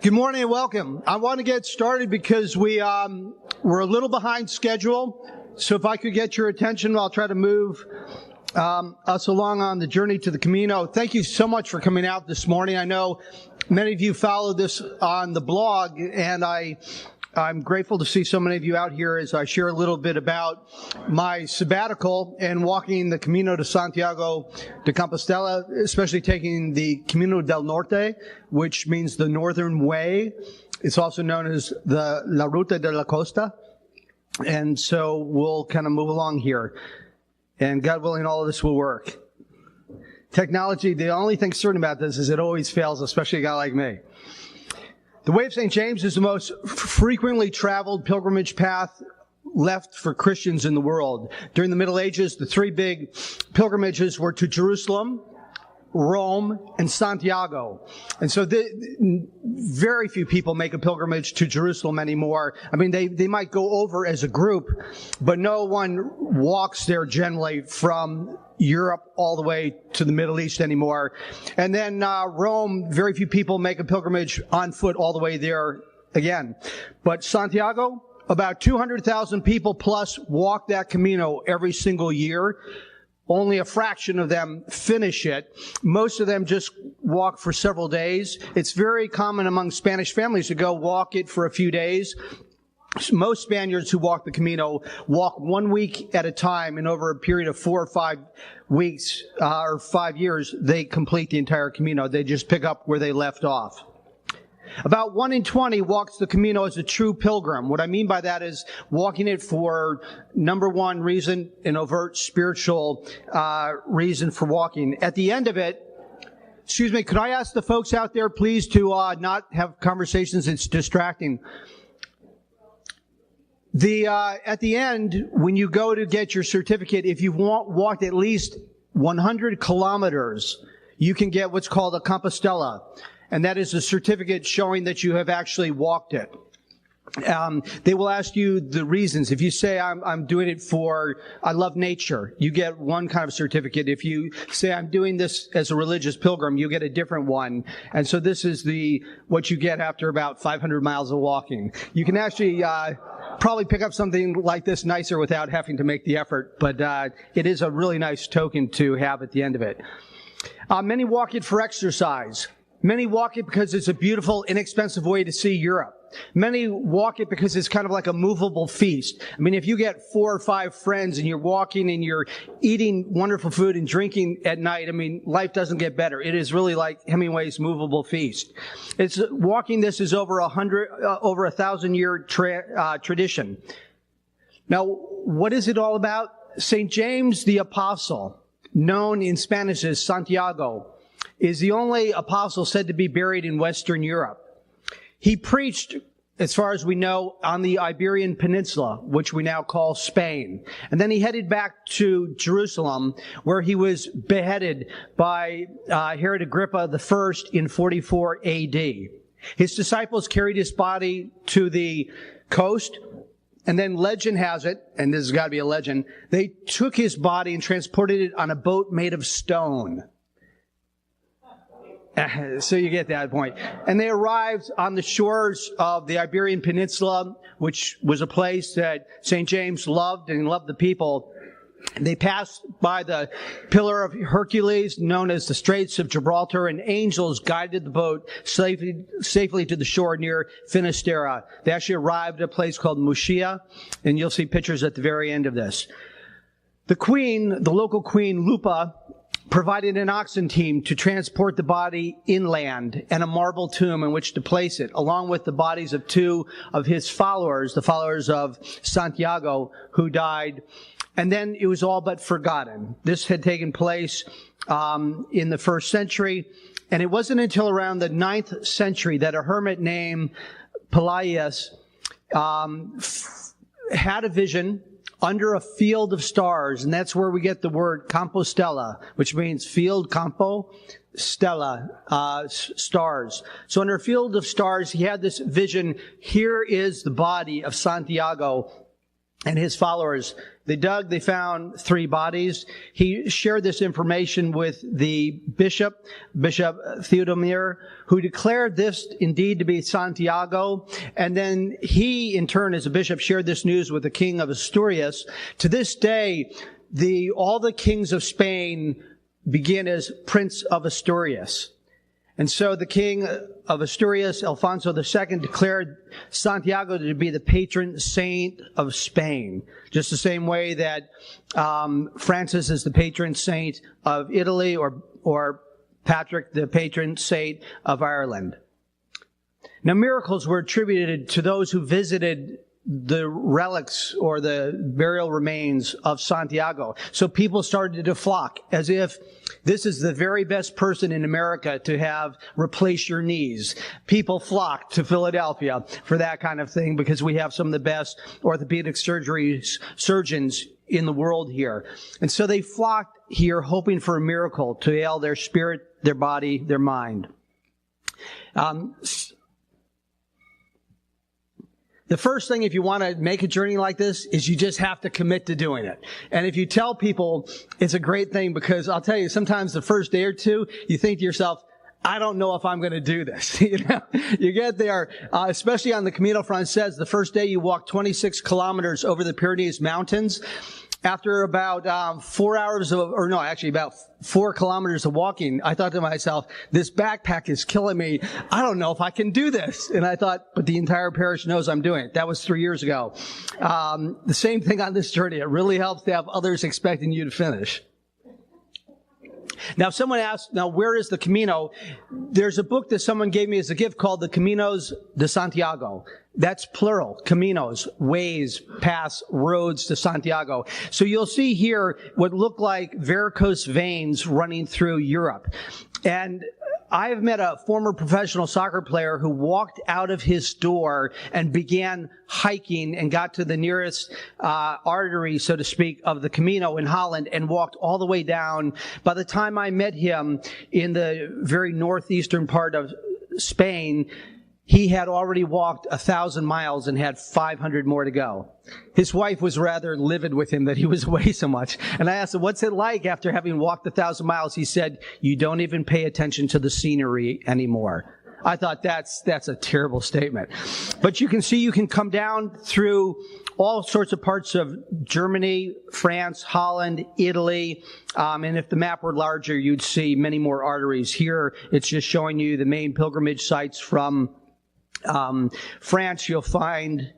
Good morning and welcome. I want to get started because we're a little behind schedule. So if I could get your attention, I'll try to move us along on the journey to the Camino. Thank you so much for coming out this morning. I know many of you followed this on the blog, and I'm grateful to see so many of you out here as I share a little bit about my sabbatical and walking the Camino de Santiago de Compostela, especially taking the Camino del Norte, which means the Northern Way. It's also known as the La Ruta de la Costa. And so we'll kind of move along here. And God willing, all of this will work. Technology, the only thing certain about this is it always fails, especially a guy like me. The Way of St. James is the most frequently traveled pilgrimage path left for Christians in the world. During the Middle Ages, the three big pilgrimages were to Jerusalem, Rome, and Santiago. And so very few people make a pilgrimage to Jerusalem anymore. I mean, they might go over as a group, but no one walks there generally from Europe all the way to the Middle East anymore. And then Rome, very few people make a pilgrimage on foot all the way there again. But Santiago, about 200,000 people plus walk that Camino every single year. Only a fraction of them finish it. Most of them just walk for several days. It's very common among Spanish families to go walk it for a few days. Most Spaniards who walk the Camino walk 1 week at a time, and over a period of 4 or 5 weeks or 5 years, they complete the entire Camino. They just pick up where they left off. About 1 in 20 walks the Camino as a true pilgrim. What I mean by that is walking it for, number one reason, an overt spiritual reason for walking. At the end of it, excuse me, could I ask the folks out there, please, to not have conversations? It's distracting. At the end, when you go to get your certificate, if you've walked at least 100 kilometers, you can get what's called a Compostela. And that is a certificate showing that you have actually walked it. They will ask you the reasons. If you say, I'm doing it for, I love nature, you get one kind of certificate. If you say, I'm doing this as a religious pilgrim, you get a different one. And so this is what you get after about 500 miles of walking. You can actually probably pick up something like this nicer without having to make the effort, but it is a really nice token to have at the end of it. Many walk it for exercise. Many walk it because it's a beautiful, inexpensive way to see Europe. Many walk it because it's kind of like a movable feast. I mean, if you get 4 or 5 friends and you're walking and you're eating wonderful food and drinking at night, I mean, life doesn't get better. It is really like Hemingway's movable feast. Walking this is over 1,000-year tradition. Now, what is it all about? St. James the Apostle, known in Spanish as Santiago, is the only apostle said to be buried in Western Europe. He preached, as far as we know, on the Iberian Peninsula, which we now call Spain. And then he headed back to Jerusalem, where he was beheaded by Herod Agrippa I in 44 A.D. His disciples carried his body to the coast, and then legend has it, and this has got to be a legend, they took his body and transported it on a boat made of stone. So you get that point. And they arrived on the shores of the Iberian Peninsula, which was a place that St. James loved and loved the people. They passed by the Pillar of Hercules, known as the Straits of Gibraltar, and angels guided the boat safely to the shore near Finisterre. They actually arrived at a place called Muxia, and you'll see pictures at the very end of this. The queen, the local queen, Lupa, provided an oxen team to transport the body inland and a marble tomb in which to place it, along with the bodies of 2 of his followers, the followers of Santiago, who died. And then it was all but forgotten. This had taken place in the 1st century, and it wasn't until around the 9th century that a hermit named Pelagius had a vision under a field of stars, and that's where we get the word Compostela, which means field, campo, stella, stars. So under a field of stars, he had this vision. Here is the body of Santiago, and his followers. They dug, they found 3 bodies. He shared this information with the Bishop Theodomir, who declared this indeed to be Santiago. And then he, in turn, as a bishop, shared this news with the king of Asturias. To this day, all the kings of Spain begin as Prince of Asturias. And so the king of Asturias, Alfonso II, declared Santiago to be the patron saint of Spain, just the same way that Francis is the patron saint of Italy, or Patrick, the patron saint of Ireland. Now, miracles were attributed to those who visited the relics or the burial remains of Santiago. So people started to flock as if this is the very best person in America to have replace your knees. People flocked to Philadelphia for that kind of thing because we have some of the best orthopedic surgeons in the world here. And so they flocked here hoping for a miracle to heal their spirit, their body, their mind. The first thing, if you want to make a journey like this, is you just have to commit to doing it. And if you tell people, it's a great thing, because I'll tell you, sometimes the first day or two, you think to yourself, I don't know if I'm going to do this. You get there, especially on the Camino Francés, the first day you walk 26 kilometers over the Pyrenees Mountains. After about about 4 kilometers of walking, I thought to myself, this backpack is killing me. I don't know if I can do this. And I thought, but the entire parish knows I'm doing it. That was 3 years ago. The same thing on this journey. It really helps to have others expecting you to finish. Now, someone asked, where is the Camino? There's a book that someone gave me as a gift called the Caminos de Santiago. That's plural. Caminos, ways, paths, roads to Santiago. So you'll see here what look like varicose veins running through Europe. And I've met a former professional soccer player who walked out of his door and began hiking and got to the nearest artery, so to speak, of the Camino in Holland and walked all the way down. By the time I met him in the very northeastern part of Spain, he had already walked 1,000 miles and had 500 more to go. His wife was rather livid with him that he was away so much. And I asked him, what's it like after having walked 1,000 miles? He said, you don't even pay attention to the scenery anymore. I thought that's a terrible statement. But you can see you can come down through all sorts of parts of Germany, France, Holland, Italy. And if the map were larger, you'd see many more arteries. Here, it's just showing you the main pilgrimage sites from France. You'll find,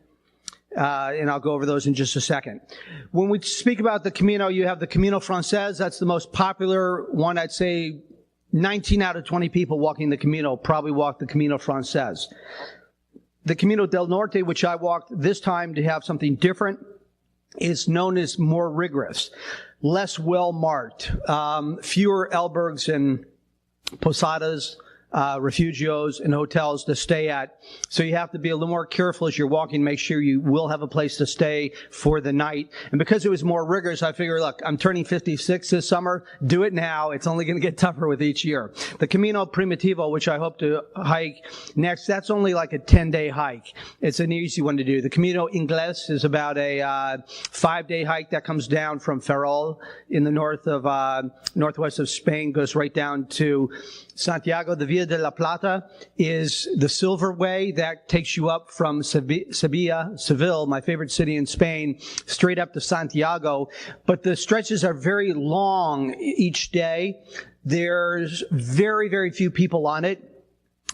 and I'll go over those in just a second. When we speak about the Camino, you have the Camino Francés. That's the most popular one. I'd say 19 out of 20 people walking the Camino probably walk the Camino Francés. The Camino del Norte, which I walked this time to have something different, is known as more rigorous, less well-marked, fewer albergues and posadas, refugios and hotels to stay at. So you have to be a little more careful as you're walking, make sure you will have a place to stay for the night. And because it was more rigorous, I figured, look, I'm turning 56 this summer. Do it now. It's only going to get tougher with each year. The Camino Primitivo, which I hope to hike next, that's only like a 10-day hike. It's an easy one to do. The Camino Inglés is about a 5-day hike that comes down from Ferrol in the northwest of Spain, goes right down to Santiago. The Via de la Plata is the silver way that takes you up from Seville, my favorite city in Spain, straight up to Santiago. But the stretches are very long each day. There's very, very few people on it.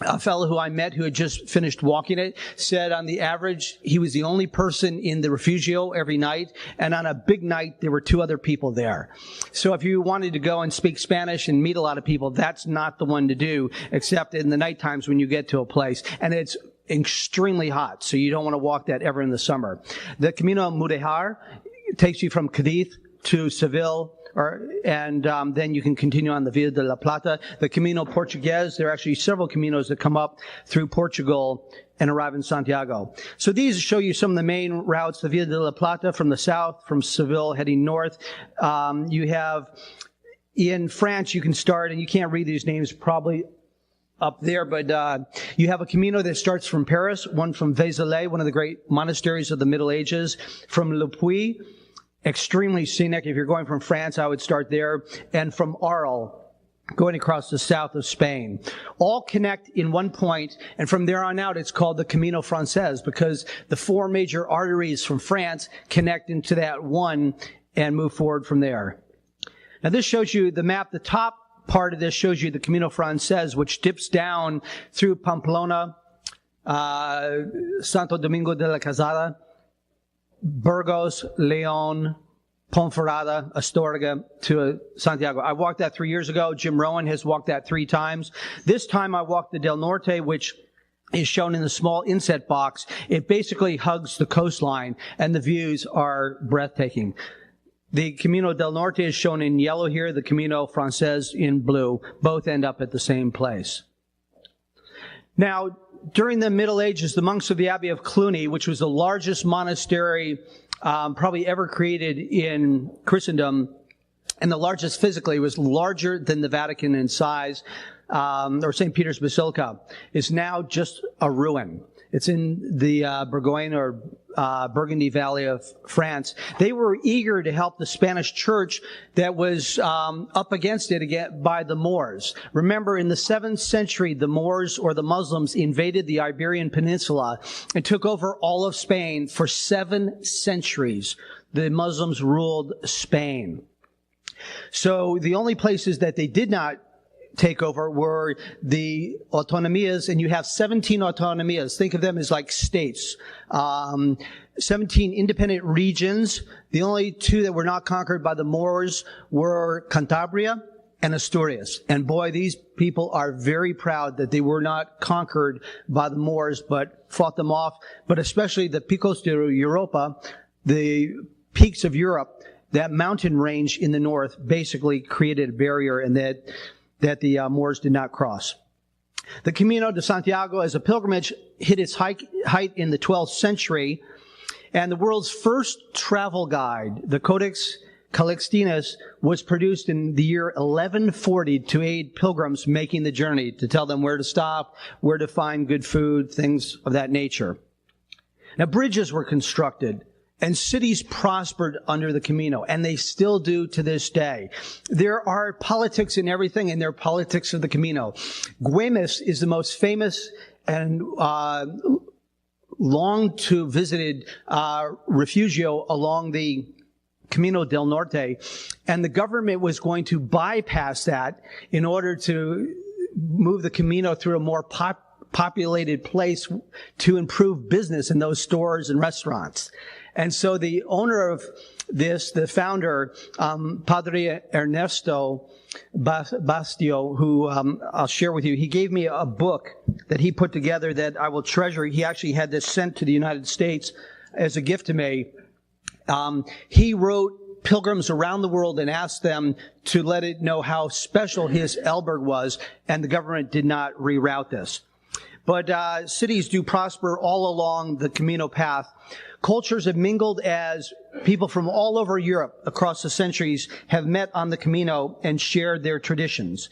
A fellow who I met who had just finished walking it said on the average, he was the only person in the refugio every night. And on a big night, there were 2 other people there. So if you wanted to go and speak Spanish and meet a lot of people, that's not the one to do, except in the night times when you get to a place. And it's extremely hot, so you don't want to walk that ever in the summer. The Camino Mudéjar takes you from Cadiz to Seville, and then you can continue on the Via de la Plata. The Camino Portugués, there are actually several Caminos that come up through Portugal and arrive in Santiago. So these show you some of the main routes. The Via de la Plata from the south, from Seville heading north. You have, in France, you can start, and you can't read these names probably up there, but you have a Camino that starts from Paris, one from Vézelay, one of the great monasteries of the Middle Ages, from Le Puy, extremely scenic. If you're going from France, I would start there, and from Arles, going across the south of Spain. All connect in one point, and from there on out, it's called the Camino Francés, because the four major arteries from France connect into that one and move forward from there. Now, this shows you the map. The top part of this shows you the Camino Francés, which dips down through Pamplona, Santo Domingo de la Calzada, Burgos, León, Ponferrada, Astorga to Santiago. I walked that 3 years ago. Jim Rowan has walked that 3 times. This time I walked the Del Norte, which is shown in the small inset box. It basically hugs the coastline, and the views are breathtaking. The Camino del Norte is shown in yellow here, the Camino Francés in blue. Both end up at the same place. Now, during the Middle Ages, the monks of the Abbey of Cluny, which was the largest monastery probably ever created in Christendom, and the largest physically, was larger than the Vatican in size, or St. Peter's Basilica, is now just a ruin. It's in the Bourgogne or Burgundy Valley of France. They were eager to help the Spanish church that was up against it again by the Moors. Remember, in the 7th century, the Moors or the Muslims invaded the Iberian Peninsula and took over all of Spain. For 7 centuries, the Muslims ruled Spain. So the only places that they did not take over were the autonomías, and you have 17 autonomías. Think of them as like states. 17 independent regions. The only 2 that were not conquered by the Moors were Cantabria and Asturias. And boy, these people are very proud that they were not conquered by the Moors, but fought them off. But especially the Picos de Europa, the peaks of Europe, that mountain range in the north basically created a barrier, and that the Moors did not cross. The Camino de Santiago as a pilgrimage hit its height in the 12th century, and the world's first travel guide, the Codex Calixtinus, was produced in the year 1140 to aid pilgrims making the journey, to tell them where to stop, where to find good food, things of that nature. Now, bridges were constructed, and cities prospered under the Camino, and they still do to this day. There are politics in everything, and there are politics of the Camino. Güemes is the most famous and long-to-visited refugio along the Camino del Norte, and the government was going to bypass that in order to move the Camino through a more populated place to improve business in those stores and restaurants. And so the owner of this, the founder, Padre Ernesto Bastio, who I'll share with you, he gave me a book that he put together that I will treasure. He actually had this sent to the United States as a gift to me. He wrote pilgrims around the world and asked them to let it know how special his albergue was, and the government did not reroute this. But cities do prosper all along the Camino path. Cultures have mingled as people from all over Europe across the centuries have met on the Camino and shared their traditions.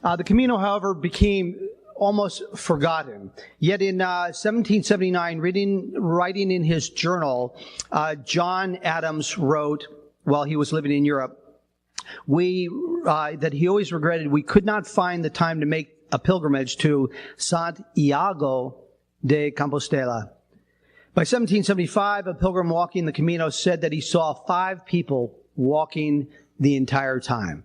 The Camino, however, became almost forgotten. Yet in 1779, writing in his journal, John Adams wrote, while he was living in Europe, that he always regretted we could not find the time to make a pilgrimage to Santiago de Compostela. By 1775, a pilgrim walking the Camino said that he saw 5 people walking the entire time.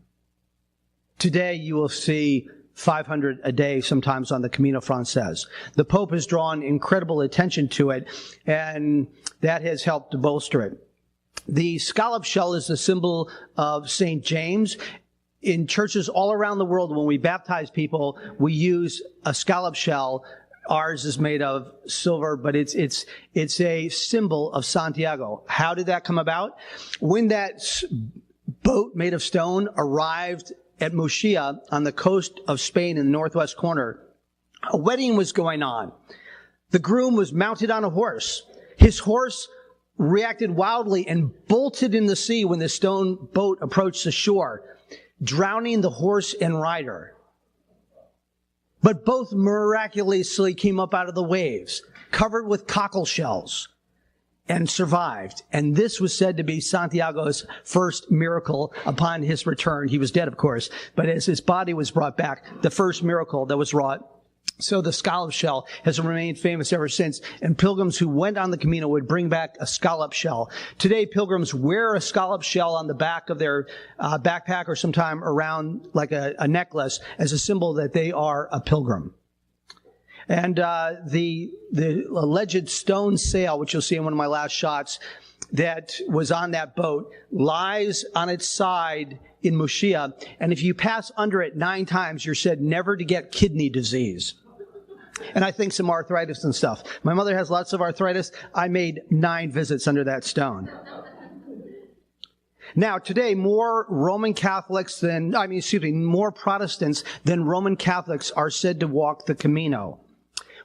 Today, you will see 500 a day sometimes on the Camino Francés. The Pope has drawn incredible attention to it, and that has helped to bolster it. The Scallop Shell is the symbol of St. James. In churches all around the world, when we baptize people, we use a scallop shell. Ours is made of silver, but it's a symbol of Santiago. How did that come about? When that boat made of stone arrived at Murcia on the coast of Spain in the northwest corner, a wedding was going on. The groom was mounted on a horse. His horse reacted wildly and bolted in the sea when the stone boat approached the shore, drowning the horse and rider. but both miraculously came up out of the waves, covered with cockle shells, and survived. And this was said to be Santiago's first miracle upon his return. He was dead, of course, but as his body was brought back, the first miracle that was wrought. So the Scallop Shell has remained famous ever since, and pilgrims who went on the Camino would bring back a scallop shell. Today, pilgrims wear a scallop shell on the back of their backpack or sometime around like a necklace as a symbol that they are a pilgrim. And the alleged stone sail, which you'll see in one of my last shots, that was on that boat, lies on its side in Muxia, and if you pass under it 9 times, you're said never to get kidney disease. And I think some arthritis and stuff. My mother has lots of arthritis. I made 9 visits under that stone. Now, today, more more Protestants than Roman Catholics are said to walk the Camino.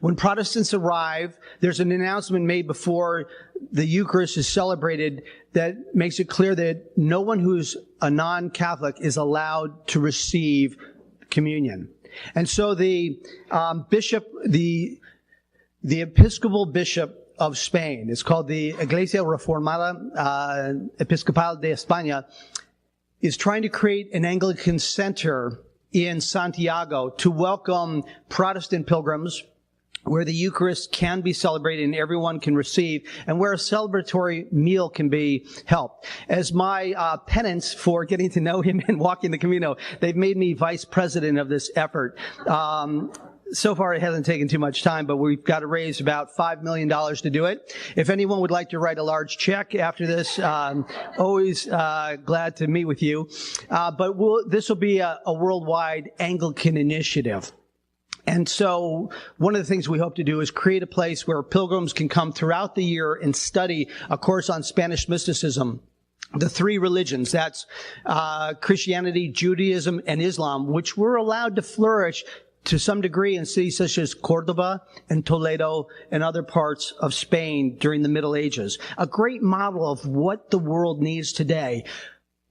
When Protestants arrive, there's an announcement made before the Eucharist is celebrated that makes it clear that no one who's a non-Catholic is allowed to receive communion. And so the Episcopal Bishop of Spain, it's called the Iglesia Reformada Episcopal de España, is trying to create an Anglican center in Santiago to welcome Protestant pilgrims, where the Eucharist can be celebrated and everyone can receive, and where a celebratory meal can be helped. As my penance for getting to know him and walking the Camino, they've made me vice president of this effort. So far, it hasn't taken too much time, but we've got to raise about $5 million to do it. If anyone would like to write a large check after this, always glad to meet with you. But this will be a worldwide Anglican initiative. And so one of the things we hope to do is create a place where pilgrims can come throughout the year and study a course on Spanish mysticism, the 3 religions, that's Christianity, Judaism, and Islam, which were allowed to flourish to some degree in cities such as Cordoba and Toledo and other parts of Spain during the Middle Ages. A great model of what the world needs today.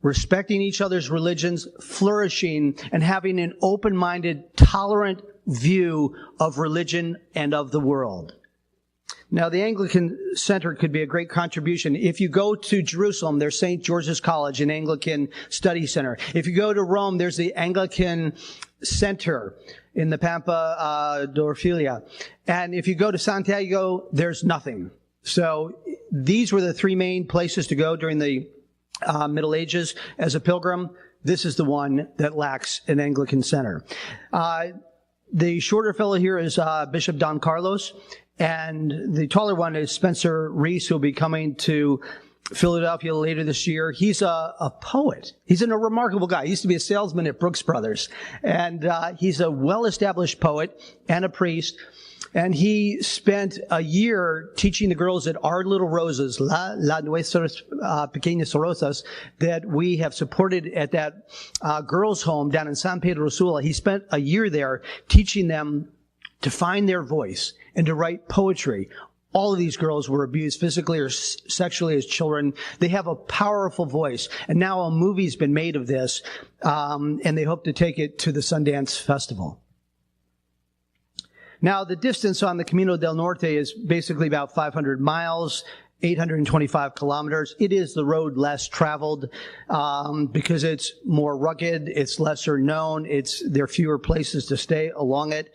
Respecting each other's religions, flourishing, and having an open-minded, tolerant view of religion and of the world. Now, the Anglican Center could be a great contribution. If you go to Jerusalem, there's St. George's College, an Anglican study center. If you go to Rome, there's the Anglican Center in the Pampa d'Orfilia. And if you go to Santiago, there's nothing. So these were the 3 main places to go during the Middle Ages as a pilgrim. This is the one that lacks an Anglican center. The shorter fellow here is Bishop Don Carlos, and the taller one is Spencer Reese, who will be coming to Philadelphia later this year. He's a poet. He's a remarkable guy. He used to be a salesman at Brooks Brothers, and he's a well-established poet and a priest. And he spent a year teaching the girls at Our Little Roses, La Nuestras Pequeñas Rosas, that we have supported at that girls' home down in San Pedro Sula. He spent a year there teaching them to find their voice and to write poetry. All of these girls were abused physically or sexually as children. They have a powerful voice. And now a movie's been made of this, and they hope to take it to the Sundance Festival. Now, the distance on the Camino del Norte is basically about 500 miles, 825 kilometers. It is the road less traveled because it's more rugged, it's lesser known, there are fewer places to stay along it.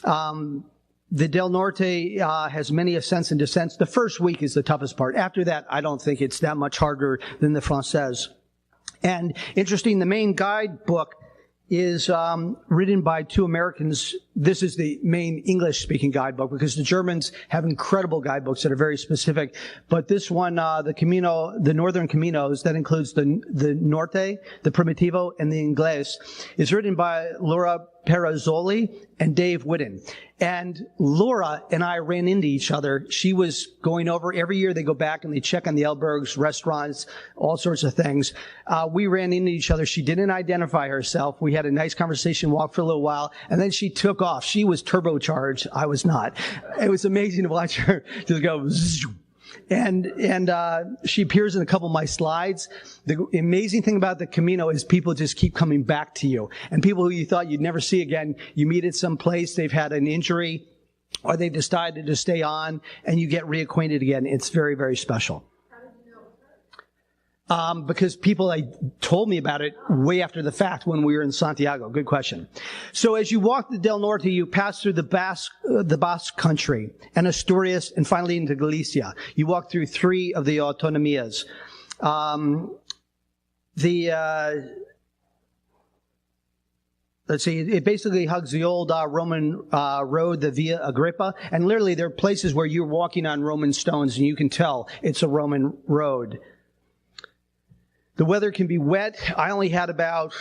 The Del Norte has many ascents and descents. The first week is the toughest part. After that, I don't think it's that much harder than the Francés. And interesting, the main guidebook is written by 2 Americans. This is the main English-speaking guidebook because the Germans have incredible guidebooks that are very specific. But this one, the Camino, the Northern Caminos, that includes the Norte, the Primitivo, and the Inglés, is written by Laura Perazzoli and Dave Whitten. And Laura and I ran into each other. She was going over, every year they go back and they check on the albergs, restaurants, all sorts of things. We ran into each other. She didn't identify herself. We had a nice conversation, walked for a little while, and then she took off. She was turbocharged. I was not. It was amazing to watch her just go zzz. And she appears in a couple of my slides. The amazing thing about the Camino is people just keep coming back to you. And people who you thought you'd never see again, you meet at some place, they've had an injury, or they've decided to stay on, and you get reacquainted again. It's very, very special. Because people told me about it way after the fact when we were in Santiago. Good question. So as you walk the Del Norte, you pass through the Basque country and Asturias and finally into Galicia. You walk through 3 of the autonomías. Let's see, it basically hugs the old Roman road, the Via Agrippa, and literally there are places where you're walking on Roman stones and you can tell it's a Roman road. The weather can be wet. I only had about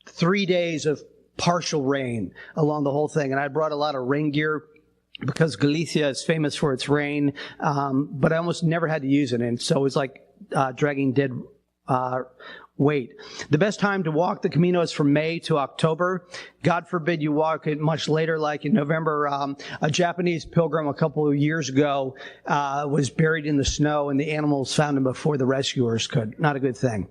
3 days of partial rain along the whole thing, and I brought a lot of rain gear because Galicia is famous for its rain, but I almost never had to use it, and so it was like dragging dead weight. The best time to walk the Camino is from May to October. God forbid you walk it much later, like in November. A Japanese pilgrim a couple of years ago was buried in the snow, and the animals found him before the rescuers could. Not a good thing.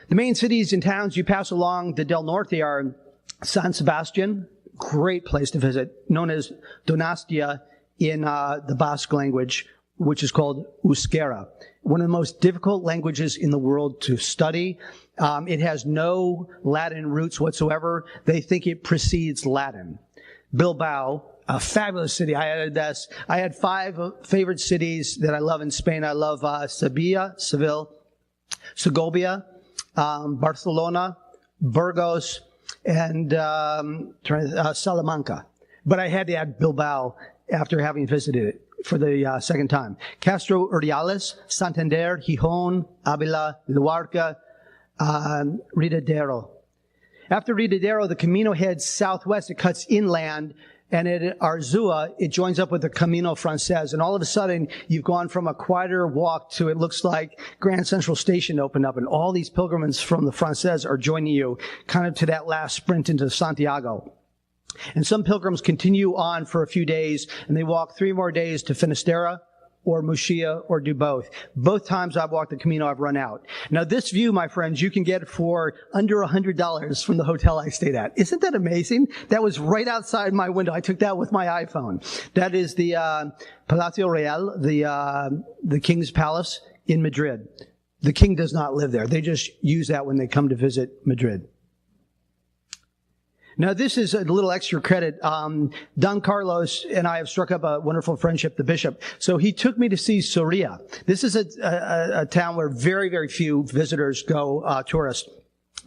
The main cities and towns you pass along the Del Norte are San Sebastian, great place to visit, known as Donostia in the Basque language, which is called Euskera. One of the most difficult languages in the world to study. It has no Latin roots whatsoever. They think it precedes Latin. Bilbao, a fabulous city. I had 5 favorite cities that I love in Spain. I love Seville, Segovia, Barcelona, Burgos, and Salamanca. But I had to add Bilbao after having visited it for the second time. Castro Urdiales, Santander, Gijón, Ávila, Luarca, Ridadero. After Ridadero, the Camino heads southwest. It cuts inland, and at Arzúa, it joins up with the Camino Francés. And all of a sudden, you've gone from a quieter walk to, it looks like Grand Central Station opened up, and all these pilgrims from the Francés are joining you kind of to that last sprint into Santiago. And some pilgrims continue on for a few days, and they walk 3 more days to Finisterre or Muxía or do both. Both times I've walked the Camino, I've run out. Now this view, my friends, you can get for under $100 from the hotel I stayed at. Isn't that amazing? That was right outside my window. I took that with my iPhone. That is the Palacio Real, the King's Palace in Madrid. The king does not live there. They just use that when they come to visit Madrid. Now, this is a little extra credit. Don Carlos and I have struck up a wonderful friendship, the bishop. So he took me to see Soria. This is a town where very, very few visitors go, tourists.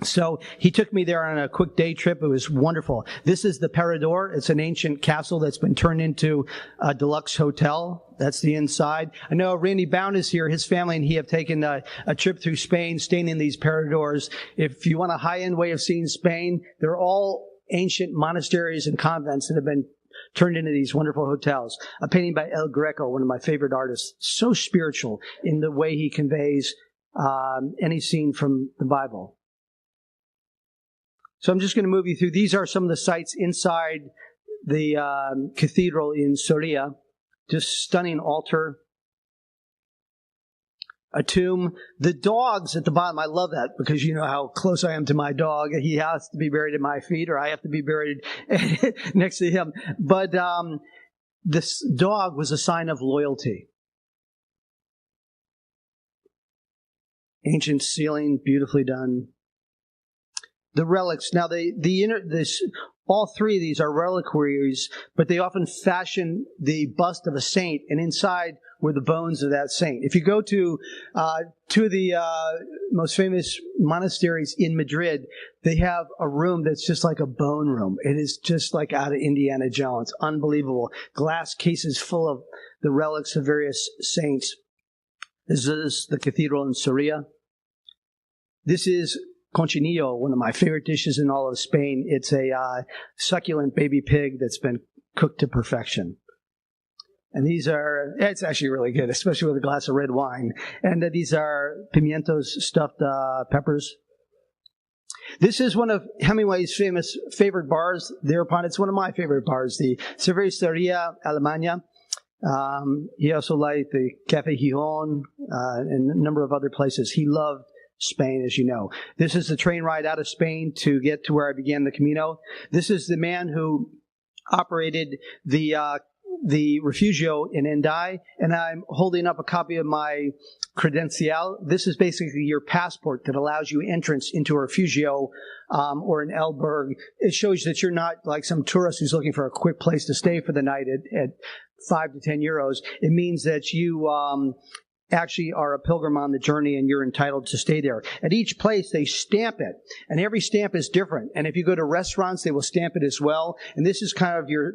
So he took me there on a quick day trip. It was wonderful. This is the Parador. It's an ancient castle that's been turned into a deluxe hotel. That's the inside. I know Randy Bound is here. His family and he have taken a trip through Spain, staying in these Paradors. If you want a high-end way of seeing Spain, they're all ancient monasteries and convents that have been turned into these wonderful hotels. A painting by El Greco, one of my favorite artists. So spiritual in the way he conveys any scene from the Bible. So I'm just going to move you through. These are some of the sites inside the cathedral in Soria. Just stunning altar. A tomb. The dogs at the bottom, I love that because you know how close I am to my dog. He has to be buried at my feet or I have to be buried next to him. But this dog was a sign of loyalty. Ancient ceiling, beautifully done. The relics. Now, all 3 of these are reliquaries, but they often fashion the bust of a saint, and inside were the bones of that saint. If you go to 2 of the most famous monasteries in Madrid, they have a room that's just like a bone room. It is just like out of Indiana Jones. Unbelievable. Glass cases full of the relics of various saints. This is the cathedral in Soria. This is Conchinillo, one of my favorite dishes in all of Spain. It's a succulent baby pig that's been cooked to perfection. And it's actually really good, especially with a glass of red wine. And these are pimientos, stuffed peppers. This is one of Hemingway's favorite bars thereupon. It's one of my favorite bars, the Cerveceria Alemania. He also liked the Cafe Gijon and a number of other places. He loved Spain, as you know. This is the train ride out of Spain to get to where I began the Camino. This is the man who operated the refugio in Hendaye, and I'm holding up a copy of my credencial. This is basically your passport that allows you entrance into a refugio or an albergue. It shows that you're not like some tourist who's looking for a quick place to stay for the night at 5 to 10 euros. It means that you actually are a pilgrim on the journey and you're entitled to stay there. At each place, they stamp it, and every stamp is different. And if you go to restaurants, they will stamp it as well. And this is kind of your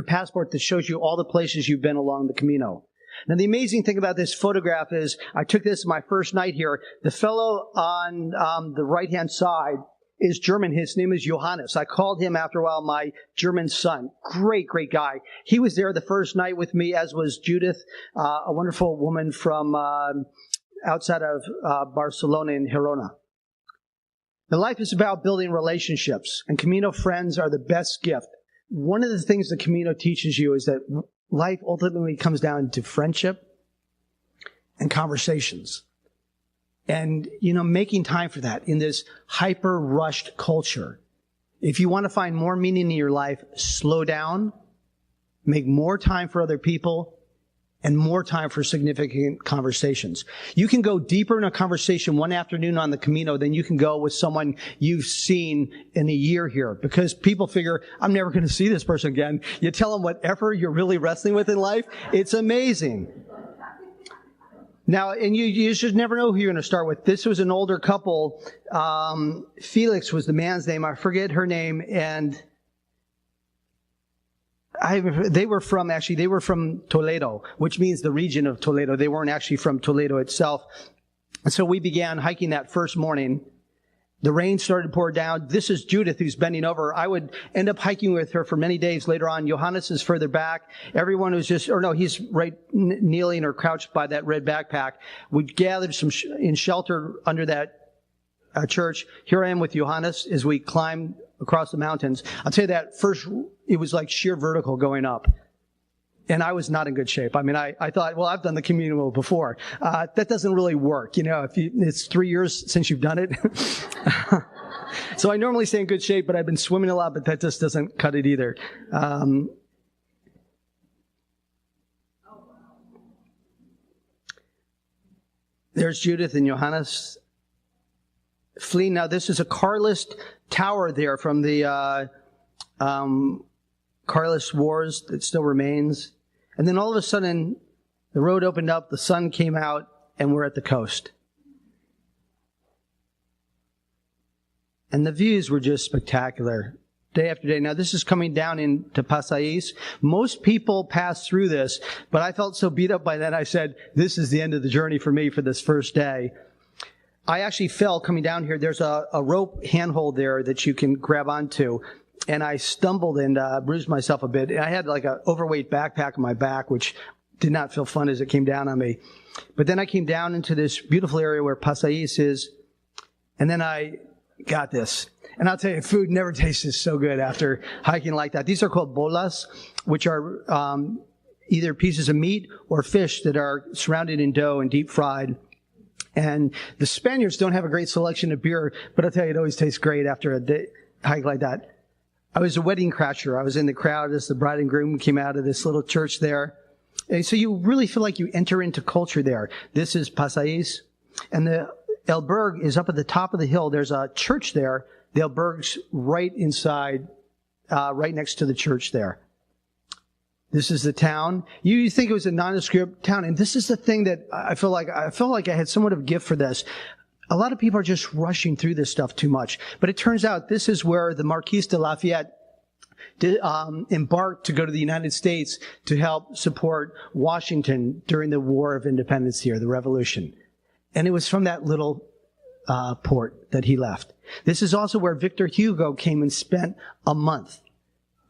passport that shows you all the places you've been along the Camino. Now, the amazing thing about this photograph is I took this my first night here. The fellow on the right-hand side is German. His name is Johannes. I called him after a while my German son. Great, great guy. He was there the first night with me, as was Judith, a wonderful woman from outside of Barcelona in Girona. Now, life is about building relationships, and Camino friends are the best gift. One of the things the Camino teaches you is that life ultimately comes down to friendship and conversations. And, making time for that in this hyper-rushed culture. If you want to find more meaning in your life, slow down, make more time for other people, and more time for significant conversations. You can go deeper in a conversation one afternoon on the Camino than you can go with someone you've seen in a year here, because people figure, I'm never going to see this person again. You tell them whatever you're really wrestling with in life. It's amazing. Now, and you should never know who you're going to start with. This was an older couple. Felix was the man's name. I forget her name. And they were from Toledo, which means the region of Toledo. They weren't actually from Toledo itself. And so we began hiking that first morning. The rain started to pour down. This is Judith, who's bending over. I would end up hiking with her for many days later on. Johannes is further back. Everyone was he's right kneeling or crouched by that red backpack. We gathered in shelter under that church. Here I am with Johannes as we climbed across the mountains. I'll tell you that first, it was like sheer vertical going up. And I was not in good shape. I mean, I thought, well, I've done the Camino before. That doesn't really work. It's 3 years since you've done it. So I normally stay in good shape, but I've been swimming a lot, but that just doesn't cut it either. There's Judith and Johannes fleeing. Now, this is a Carlist tower there from the Carlist Wars that still remains. And then all of a sudden, the road opened up, the sun came out, and we're at the coast. And the views were just spectacular, day after day. Now, this is coming down into Pasais. Most people pass through this, but I felt so beat up by that, I said, this is the end of the journey for me for this first day. I actually fell coming down here. There's a rope handhold there that you can grab onto. And I stumbled and bruised myself a bit. I had like an overweight backpack on my back, which did not feel fun as it came down on me. But then I came down into this beautiful area where Pasais is, and then I got this. And I'll tell you, food never tastes so good after hiking like that. These are called bolas, which are either pieces of meat or fish that are surrounded in dough and deep fried. And the Spaniards don't have a great selection of beer, but I'll tell you, it always tastes great after a hike like that. I was a wedding crasher. I was in the crowd as the bride and groom came out of this little church there. And so you really feel like you enter into culture there. This is Pasais. And the albergue is up at the top of the hill. There's a church there. The albergue's right inside, right next to the church there. This is the town. You think it was a nondescript town. And this is the thing that I felt like I had somewhat of a gift for this. A lot of people are just rushing through this stuff too much. But it turns out this is where the Marquis de Lafayette embarked to go to the United States to help support Washington during the War of Independence here, the Revolution. And it was from that little port that he left. This is also where Victor Hugo came and spent a month.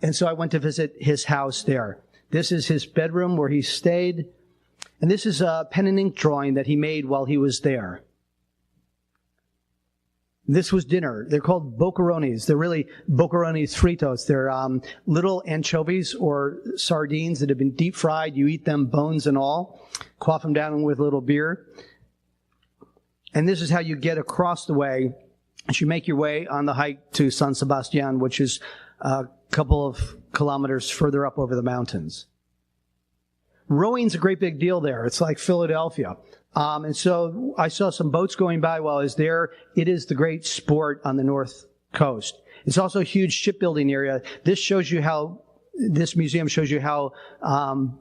And so I went to visit his house there. This is his bedroom where he stayed. And this is a pen and ink drawing that he made while he was there. This was dinner. They're called boquerones. They're really boquerones fritos. They're little anchovies or sardines that have been deep fried. You eat them, bones and all. Quaff them down with a little beer. And this is how you get across the way as you make your way on the hike to San Sebastian, which is a couple of kilometers further up over the mountains. Rowing's a great big deal there. It's like Philadelphia. And so I saw some boats going by while I was there. It is the great sport on the North Coast. It's also a huge shipbuilding area. This museum shows you how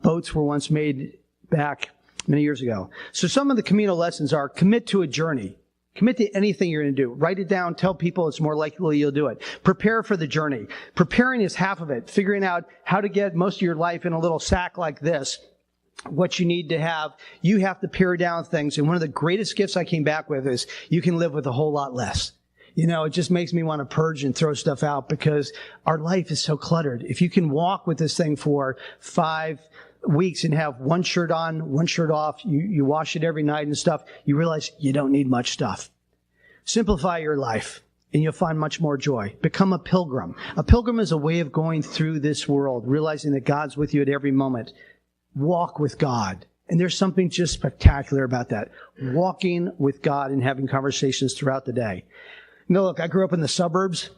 boats were once made back many years ago. So some of the Camino lessons are: commit to a journey. Commit to anything you're going to do. Write it down. Tell people it's more likely you'll do it. Prepare for the journey. Preparing is half of it. Figuring out how to get most of your life in a little sack like this. What you need to have. You have to pare down things. And one of the greatest gifts I came back with is you can live with a whole lot less. You know, it just makes me want to purge and throw stuff out because our life is so cluttered. If you can walk with this thing for 5 weeks and have one shirt on, one shirt off, you wash it every night and stuff, you realize you don't need much stuff. Simplify your life and you'll find much more joy. Become a pilgrim. A pilgrim is a way of going through this world, realizing that God's with you at every moment. Walk with God. And there's something just spectacular about that. Walking with God and having conversations throughout the day. You know, look, I grew up in the suburbs.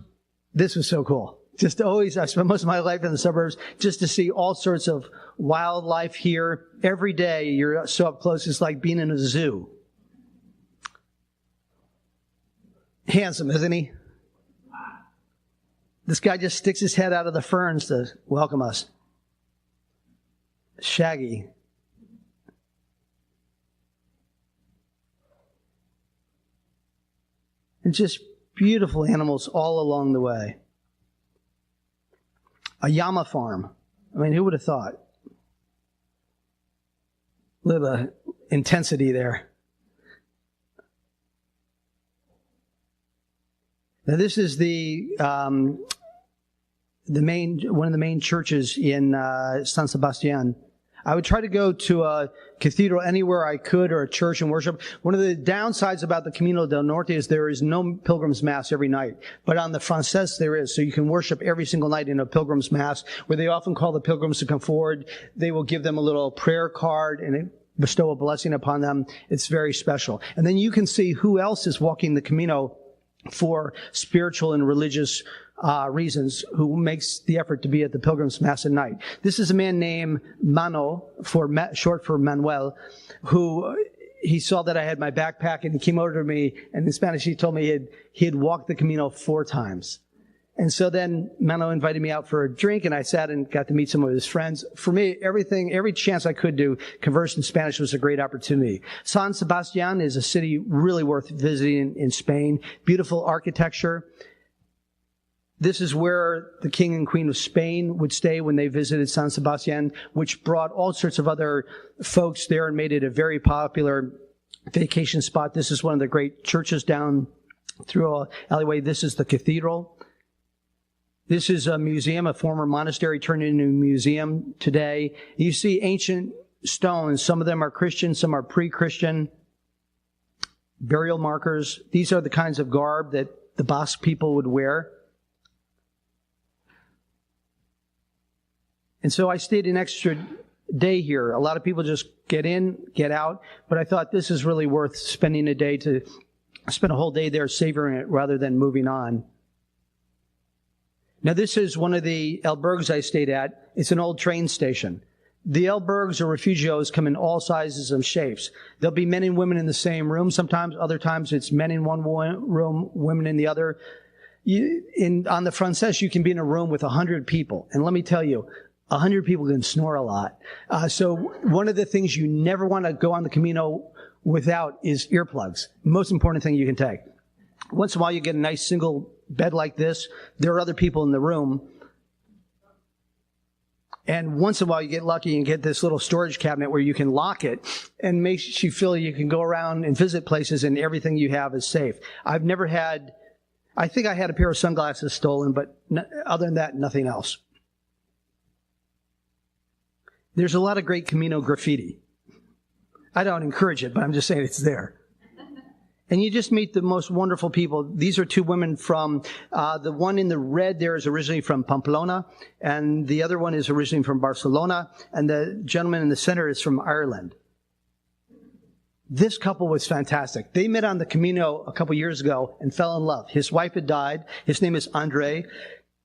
This was so cool. I spent most of my life in the suburbs just to see all sorts of wildlife here. Every day you're so up close, it's like being in a zoo. Handsome, isn't he? This guy just sticks his head out of the ferns to welcome us. Shaggy. And just beautiful animals all along the way. A llama farm. I mean, who would have thought? Look at the intensity there. Now, this is one of the main churches in San Sebastian. I would try to go to a cathedral anywhere I could, or a church and worship. One of the downsides about the Camino del Norte is there is no Pilgrim's Mass every night. But on the Francés there is. So you can worship every single night in a Pilgrim's Mass, where they often call the pilgrims to come forward. They will give them a little prayer card and bestow a blessing upon them. It's very special. And then you can see who else is walking the Camino for spiritual and religious reasons, who makes the effort to be at the Pilgrim's Mass at night. This is a man named Mano, short for Manuel, who he saw that I had my backpack and he came over to me, and in Spanish he told me he had walked the Camino 4 times. And so then Mano invited me out for a drink, and I sat and got to meet some of his friends. For me, every chance I could to converse in Spanish was a great opportunity. San Sebastian is a city really worth visiting in Spain. Beautiful architecture. This is where the King and Queen of Spain would stay when they visited San Sebastian, which brought all sorts of other folks there and made it a very popular vacation spot. This is one of the great churches down through an alleyway. This is the cathedral. This is a museum, a former monastery turned into a museum today. You see ancient stones. Some of them are Christian, some are pre-Christian. Burial markers. These are the kinds of garb that the Basque people would wear. And so I stayed an extra day here. A lot of people just get in, get out, but I thought this is really worth spending a day to spend a whole day there savoring it rather than moving on. Now, this is one of the albergues I stayed at. It's an old train station. The albergues or refugios come in all sizes and shapes. There'll be men and women in the same room sometimes. Other times it's men in one room, women in the other. On the Francés, you can be in a room with 100 people. And let me tell you, 100 people can snore a lot. So one of the things you never want to go on the Camino without is earplugs. Most important thing you can take. Once in a while you get a nice single bed like this. There are other people in the room. And once in a while you get lucky and get this little storage cabinet where you can lock it and makes you feel you can go around and visit places and everything you have is safe. I think I had a pair of sunglasses stolen, but other than that, nothing else. There's a lot of great Camino graffiti. I don't encourage it, but I'm just saying it's there. And you just meet the most wonderful people. These are two women from, the one in the red there is originally from Pamplona, and the other one is originally from Barcelona, and the gentleman in the center is from Ireland. This couple was fantastic. They met on the Camino a couple years ago and fell in love. His wife had died. His name is Andre.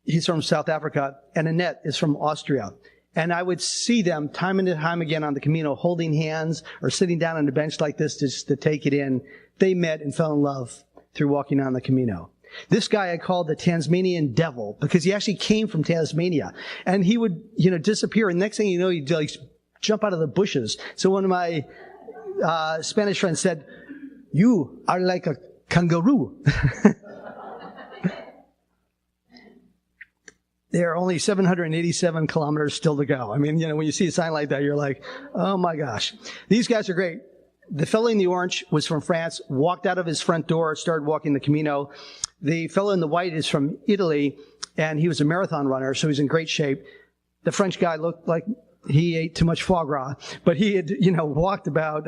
He's from South Africa. And Annette is from Austria. And I would see them time and time again on the Camino holding hands or sitting down on a bench like this just to take it in. They met and fell in love through walking on the Camino. This guy I called the Tasmanian devil because he actually came from Tasmania. And he would, disappear. And next thing you know, he'd like jump out of the bushes. So one of my Spanish friend said, "You are like a kangaroo." There are only 787 kilometers still to go. I mean, when you see a sign like that, you're like, oh my gosh. These guys are great. The fellow in the orange was from France, walked out of his front door, started walking the Camino. The fellow in the white is from Italy, and he was a marathon runner, so he's in great shape. The French guy looked like he ate too much foie gras, but he had, walked about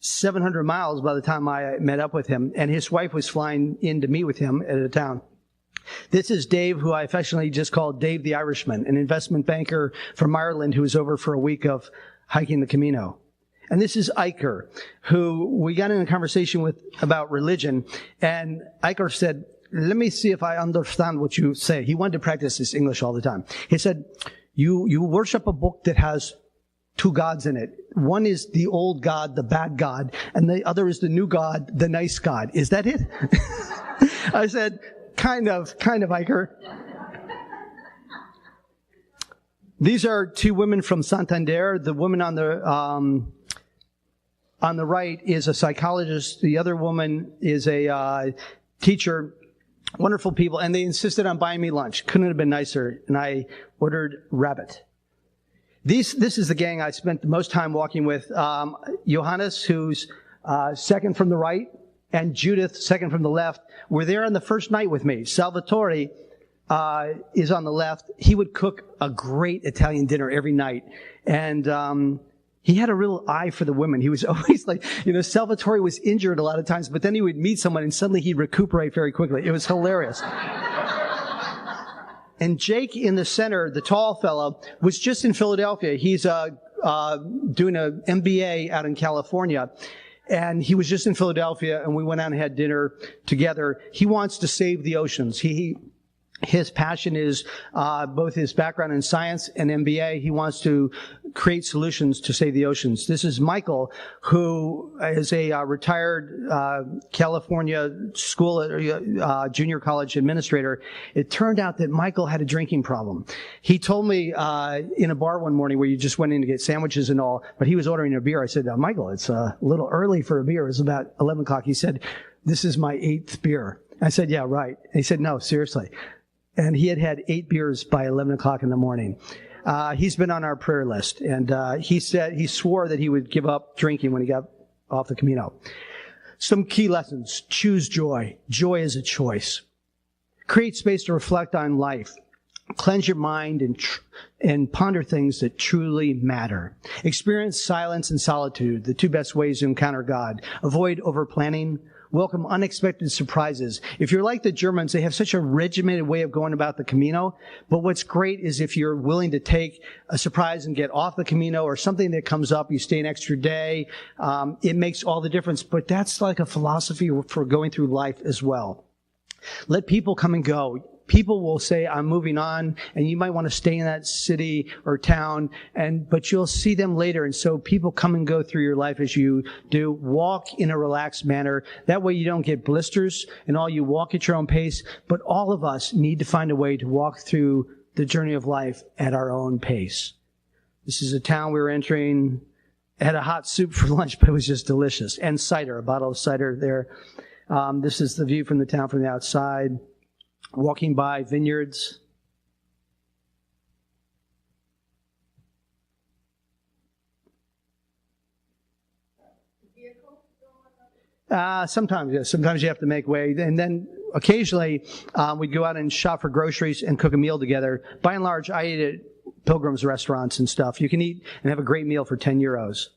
700 miles by the time I met up with him, and his wife was flying in to meet with him at a town. This is Dave, who I affectionately just called Dave the Irishman, an investment banker from Ireland who was over for a week of hiking the Camino. And this is Iker, who we got in a conversation with about religion, and Iker said, "Let me see if I understand what you say." He wanted to practice his English all the time. He said, You worship a book that has two gods in it. One is the old God, the bad God, and the other is the new God, the nice God. Is that it? I said, kind of, Iker. These are two women from Santander. The woman on the right is a psychologist. The other woman is a teacher. Wonderful people, and they insisted on buying me lunch. Couldn't have been nicer, and I ordered rabbit. This is the gang I spent the most time walking with. Johannes, who's second from the right, and Judith, second from the left, were there on the first night with me. Salvatore is on the left. He would cook a great Italian dinner every night, and he had a real eye for the women. He was always like, Salvatore was injured a lot of times, but then he would meet someone and suddenly he'd recuperate very quickly. It was hilarious. And Jake in the center, the tall fellow, was just in Philadelphia. He's doing an MBA out in California. And he was just in Philadelphia, and we went out and had dinner together. He wants to save the oceans. His passion is both his background in science and MBA. He wants to create solutions to save the oceans. This is Michael, who is a retired California school junior college administrator. It turned out that Michael had a drinking problem. He told me in a bar one morning where you just went in to get sandwiches and all, but he was ordering a beer. I said, Michael, it's a little early for a beer. It was about 11 o'clock. He said, "This is my 8th beer." I said, "Yeah, right." And he said, "No, seriously." And he had 8 beers by 11 o'clock in the morning. He's been on our prayer list. And he swore that he would give up drinking when he got off the Camino. Some key lessons. Choose joy. Joy is a choice. Create space to reflect on life. Cleanse your mind and ponder things that truly matter. Experience silence and solitude, the two best ways to encounter God. Avoid overplanning. Welcome unexpected surprises. If you're like the Germans, they have such a regimented way of going about the Camino. But what's great is if you're willing to take a surprise and get off the Camino or something that comes up, you stay an extra day. It makes all the difference. But that's like a philosophy for going through life as well. Let people come and go. People will say, "I'm moving on," and you might want to stay in that city or town, but you'll see them later. And so people come and go through your life as you do. Walk in a relaxed manner. That way you don't get blisters and all. You walk at your own pace. But all of us need to find a way to walk through the journey of life at our own pace. This is a town we were entering. Had a hot soup for lunch, but it was just delicious. And cider, a bottle of cider there. This is the view from the town from the outside. Walking by vineyards. Sometimes, yes. Sometimes you have to make way. And then occasionally we'd go out and shop for groceries and cook a meal together. By and large, I eat at Pilgrims restaurants and stuff. You can eat and have a great meal for €10.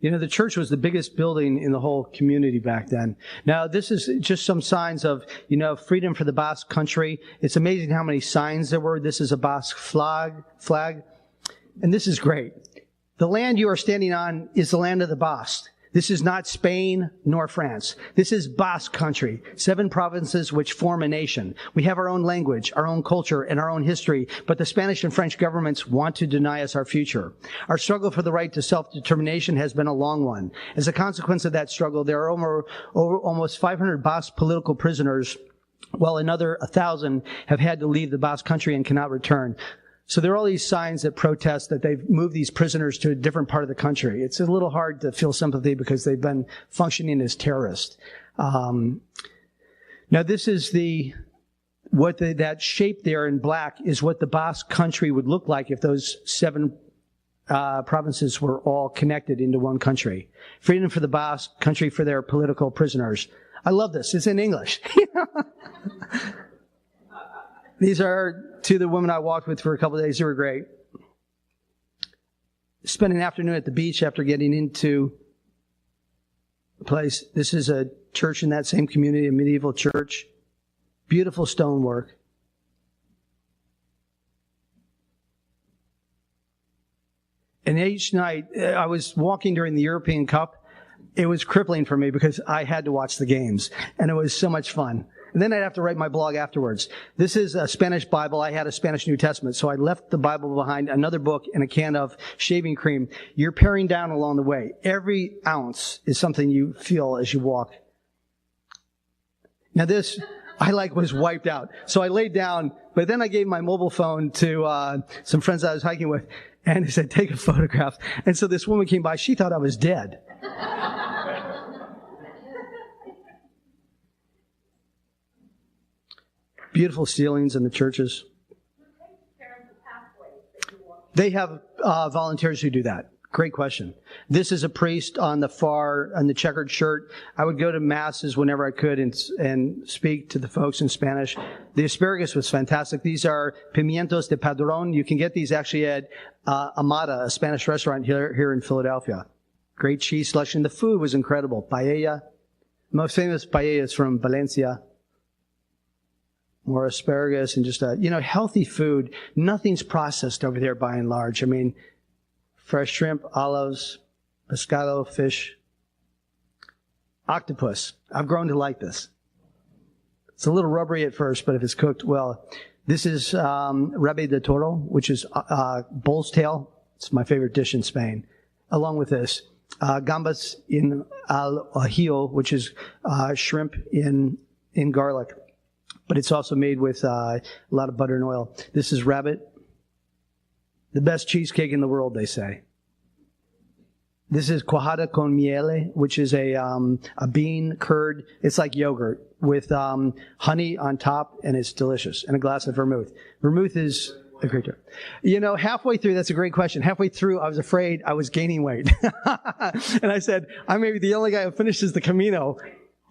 You know, the church was the biggest building in the whole community back then. Now, this is just some signs of, you know, freedom for the Basque country. It's amazing how many signs there were. This is a Basque flag. And this is great. The land you are standing on is the land of the Basque. This is not Spain nor France. This is Basque country, 7 provinces which form a nation. We have our own language, our own culture, and our own history, but the Spanish and French governments want to deny us our future. Our struggle for the right to self-determination has been a long one. As a consequence of that struggle, there are almost 500 Basque political prisoners, while another 1,000 have had to leave the Basque country and cannot return. So there are all these signs that protest that they've moved these prisoners to a different part of the country. It's a little hard to feel sympathy because they've been functioning as terrorists. Now this is that shape there in black is what the Basque country would look like if those 7 provinces were all connected into one country. Freedom for the Basque country for their political prisoners. I love this. It's in English. These are 2 of the women I walked with for a couple of days. They were great. Spent an afternoon at the beach after getting into the place. This is a church in that same community, a medieval church. Beautiful stonework. And each night, I was walking during the European Cup. It was crippling for me because I had to watch the games. And it was so much fun. And then I'd have to write my blog afterwards. This is a Spanish Bible. I had a Spanish New Testament, so I left the Bible behind, another book, and a can of shaving cream. You're paring down along the way. Every ounce is something you feel as you walk. Now this, was wiped out. So I laid down, but then I gave my mobile phone to some friends I was hiking with, and they said, take a photograph. And so this woman came by. She thought I was dead. Beautiful ceilings in the churches. They have volunteers who do that. Great question. This is a priest on the checkered shirt. I would go to masses whenever I could and speak to the folks in Spanish. The asparagus was fantastic. These are pimientos de padrón. You can get these actually at Amada, a Spanish restaurant here in Philadelphia. Great cheese selection. The food was incredible. Paella. Most famous paella is from Valencia. More asparagus and just healthy food. Nothing's processed over there by and large. I mean, fresh shrimp, olives, pescado, fish, octopus. I've grown to like this. It's a little rubbery at first, but if it's cooked well. This is rabe de toro, which is bull's tail. It's my favorite dish in Spain. Along with this, gambas in al ajillo, which is shrimp in garlic. But it's also made with a lot of butter and oil. This is rabbit. The best cheesecake in the world, they say. This is cuajada con miele, which is a bean curd. It's like yogurt with honey on top, and it's delicious. And a glass of vermouth. Vermouth is a great drink. Halfway through, that's a great question. Halfway through, I was afraid I was gaining weight. And I said, I may be the only guy who finishes the Camino.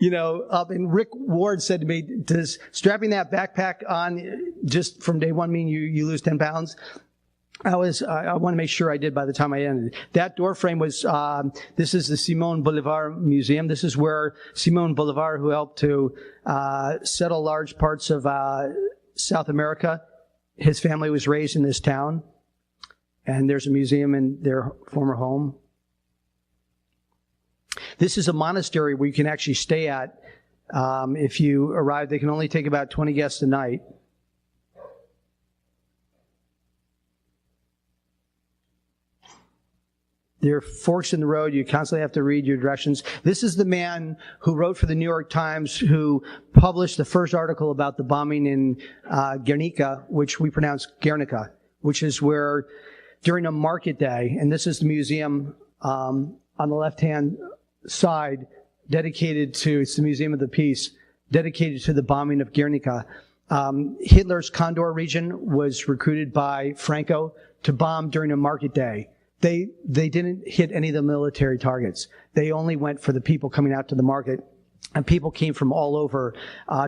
And Rick Ward said to me, does strapping that backpack on just from day one mean you lose 10 pounds? I want to make sure I did by the time I ended. That door frame was, this is the Simón Bolívar Museum. This is where Simón Bolívar, who helped to settle large parts of South America, his family was raised in this town. And there's a museum in their former home. This is a monastery where you can actually stay at. If you arrive, they can only take about 20 guests a night. There are forks in the road. You constantly have to read your directions. This is the man who wrote for the New York Times, who published the first article about the bombing in Guernica, which we pronounce Guernica, which is where during a market day, and this is the museum on the left-hand side, it's the Museum of the Peace, dedicated to the bombing of Guernica. Hitler's Condor region was recruited by Franco to bomb during a market day. They didn't hit any of the military targets. They only went for the people coming out to the market. And people came from all over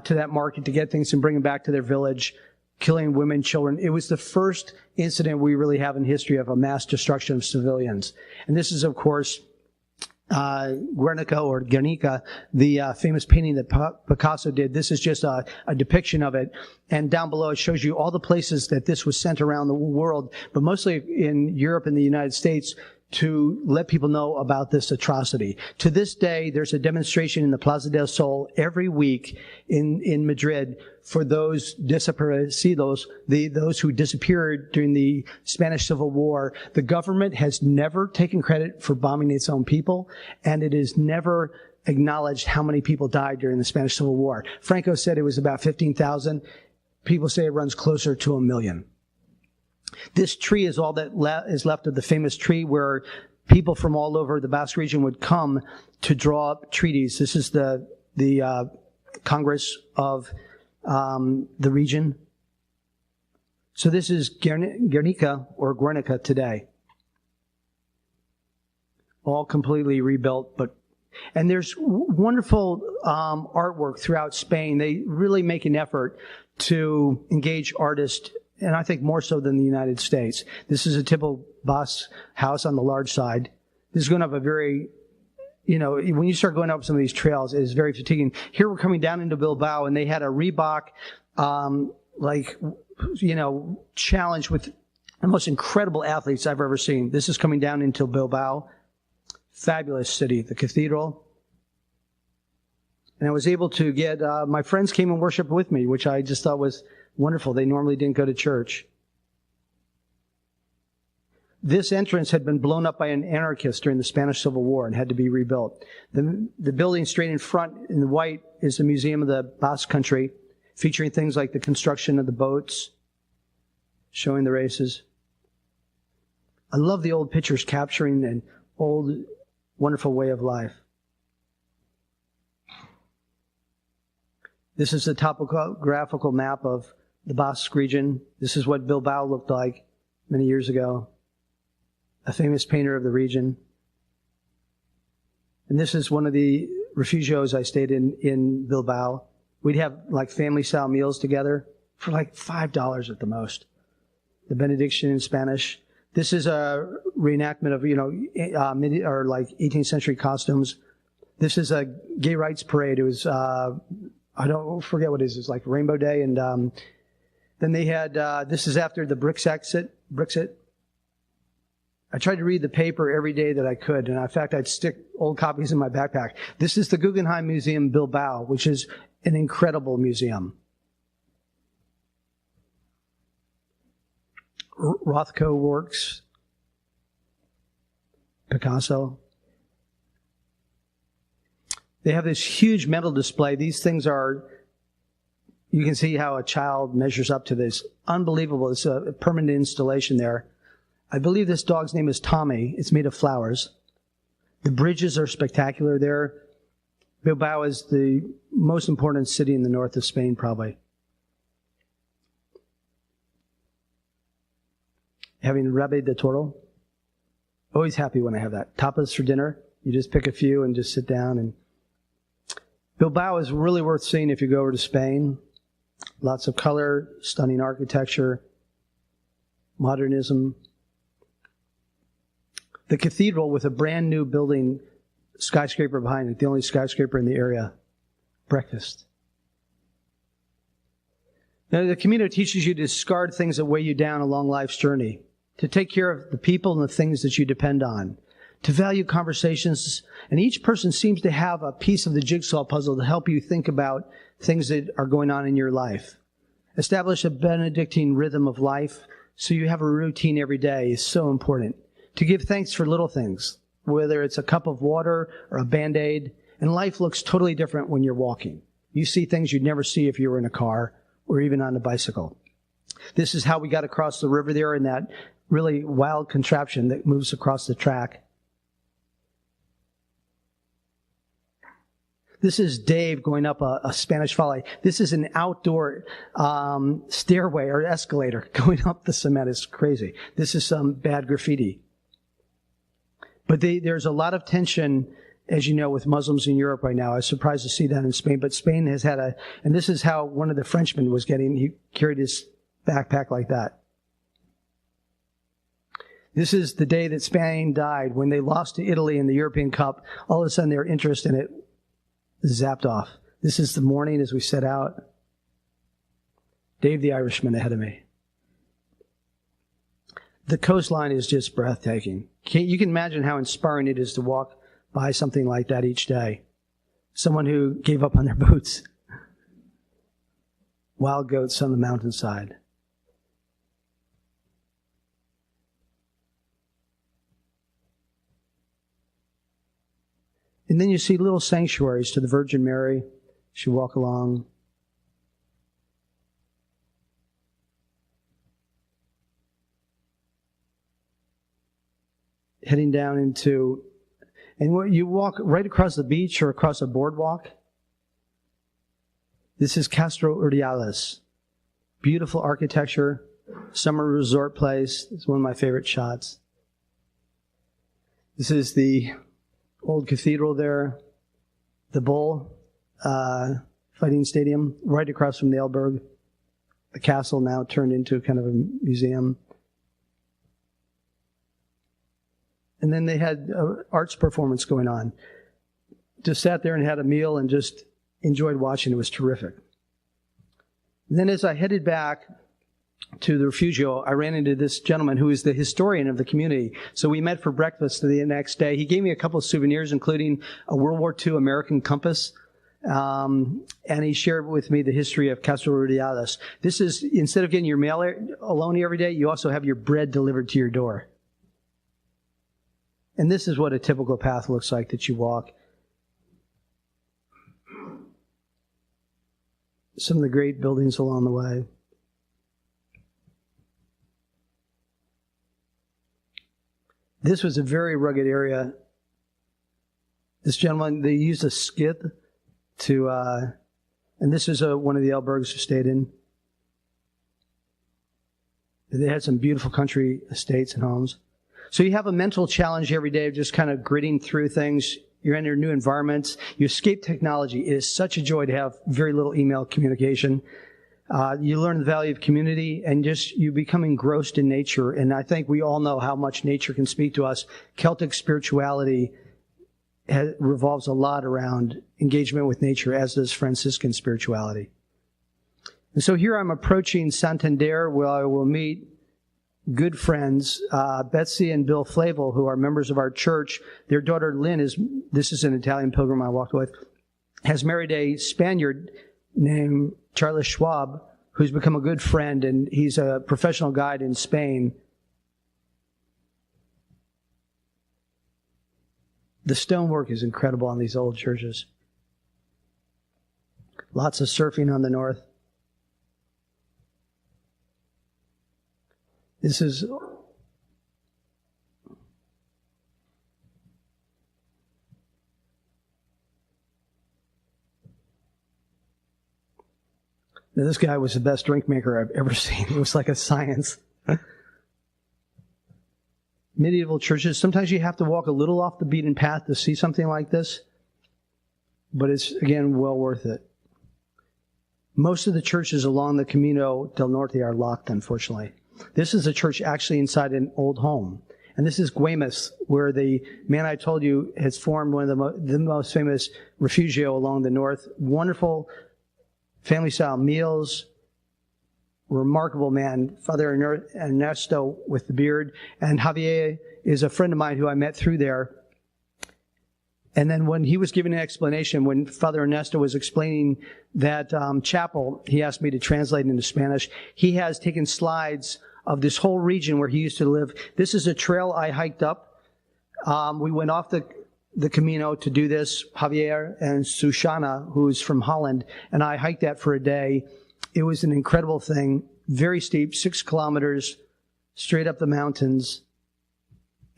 to that market to get things and bring them back to their village, killing women, children. It was the first incident we really have in history of a mass destruction of civilians. And this is, of course, Guernica or Guernica, the famous painting that Picasso did. This is just a depiction of it. And down below it shows you all the places that this was sent around the world, but mostly in Europe and the United States, to let people know about this atrocity. To this day, there's a demonstration in the Plaza del Sol every week in Madrid for those desaparecidos, those who disappeared during the Spanish Civil War. The government has never taken credit for bombing its own people, and it has never acknowledged how many people died during the Spanish Civil War. Franco said it was about 15,000. People say it runs closer to 1 million. This tree is all that is left of the famous tree where people from all over the Basque region would come to draw up treaties. This is the Congress of the region. So this is Guernica or Guernica today. All completely rebuilt, and there's wonderful artwork throughout Spain. They really make an effort to engage artists, and I think more so than the United States. This is a typical Basque house on the large side. This is going to have a very, when you start going up some of these trails, it is very fatiguing. Here we're coming down into Bilbao, and they had a Reebok, challenge with the most incredible athletes I've ever seen. This is coming down into Bilbao. Fabulous city, the cathedral. And I was able to get, my friends came and worshiped with me, which I just thought was wonderful. They normally didn't go to church. This entrance had been blown up by an anarchist during the Spanish Civil War and had to be rebuilt. The building straight in front in the white is the Museum of the Basque Country, featuring things like the construction of the boats, showing the races. I love the old pictures capturing an old, wonderful way of life. This is the topographical map of the Basque region. This is what Bilbao looked like many years ago. A famous painter of the region. And this is one of the refugios I stayed in Bilbao. We'd have like family-style meals together for like $5 at the most. The benediction in Spanish. This is a reenactment of, mid or like 18th century costumes. This is a gay rights parade. It was, I don't forget what it is. It's like Rainbow Day. And then they had, this is after the Brexit. I tried to read the paper every day that I could. And in fact, I'd stick old copies in my backpack. This is the Guggenheim Museum Bilbao, which is an incredible museum. Rothko works. Picasso. They have this huge metal display. These things are, you can see how a child measures up to this. Unbelievable. It's a permanent installation there. I believe this dog's name is Tommy. It's made of flowers. The bridges are spectacular there. Bilbao is the most important city in the north of Spain, probably. Having rabe de toro. Always happy when I have that. Tapas for dinner. You just pick a few and just sit down. And Bilbao is really worth seeing if you go over to Spain. Lots of color, stunning architecture, modernism. The cathedral with a brand new building, skyscraper behind it, the only skyscraper in the area. Breakfast. Now, the Camino teaches you to discard things that weigh you down along life's journey, to take care of the people and the things that you depend on, to value conversations, and each person seems to have a piece of the jigsaw puzzle to help you think about things that are going on in your life. Establish a Benedictine rhythm of life so you have a routine every day is so important. To give thanks for little things, whether it's a cup of water or a Band-Aid, and life looks totally different when you're walking. You see things you'd never see if you were in a car or even on a bicycle. This is how we got across the river there in that really wild contraption that moves across the track. This is Dave going up a Spanish folly. This is an outdoor stairway or escalator going up the cement. It's crazy. This is some bad graffiti. But there's a lot of tension, as you know, with Muslims in Europe right now. I was surprised to see that in Spain. But Spain has had and this is how one of the Frenchmen was getting, he carried his backpack like that. This is the day that Spain died. When they lost to Italy in the European Cup, all of a sudden their interest in it zapped off. This is the morning as we set out. Dave the Irishman ahead of me. The coastline is just breathtaking. You can imagine how inspiring it is to walk by something like that each day. Someone who gave up on their boots. Wild goats on the mountainside. And then you see little sanctuaries to the Virgin Mary as you walk along. Heading down into, and you walk right across the beach or across a boardwalk. This is Castro Urdiales. Beautiful architecture, summer resort place. It's one of my favorite shots. This is the old cathedral there, the Bull fighting stadium, right across from the Elberg. The castle now turned into kind of a museum. And then they had an arts performance going on. Just sat there and had a meal and just enjoyed watching. It was terrific. And then as I headed back to the refugio, I ran into this gentleman who is the historian of the community. So we met for breakfast the next day. He gave me a couple of souvenirs, including a World War II American compass. And he shared with me the history of Castro Urdiales. This is, instead of getting your mail alone every day, you also have your bread delivered to your door. And this is what a typical path looks like that you walk. Some of the great buildings along the way. This was a very rugged area. This gentleman, they used a skid to, and this is one of the albergs we stayed in. They had some beautiful country estates and homes. So you have a mental challenge every day of just kind of gritting through things. You're in your new environments. You escape technology. It is such a joy to have very little email communication. You learn the value of community and just you become engrossed in nature. And I think we all know how much nature can speak to us. Celtic spirituality revolves a lot around engagement with nature, as does Franciscan spirituality. And so here I'm approaching Santander, where I will meet good friends, Betsy and Bill Flavel, who are members of our church. Their daughter Lynn this is an Italian pilgrim I walked with, has married a Spaniard named Charles Schwab, who's become a good friend, and he's a professional guide in Spain. The stonework is incredible on these old churches. Lots of surfing on the north. This is now, this guy was the best drink maker I've ever seen. It was like a science. Medieval churches, sometimes you have to walk a little off the beaten path to see something like this, but it's, again, well worth it. Most of the churches along the Camino del Norte are locked, unfortunately. This is a church actually inside an old home. And this is Güemes, where the man I told you has formed one of the most famous refugio along the north. Wonderful family-style meals. Remarkable man, Father Ernesto with the beard. And Javier is a friend of mine who I met through there. And then when he was giving an explanation, when Father Ernesto was explaining that chapel, he asked me to translate into Spanish. He has taken slides of this whole region where he used to live. This is a trail I hiked up. We went off the Camino to do this, Javier and Susana, who's from Holland, and I hiked that for a day. It was an incredible thing, very steep, 6 kilometers, straight up the mountains.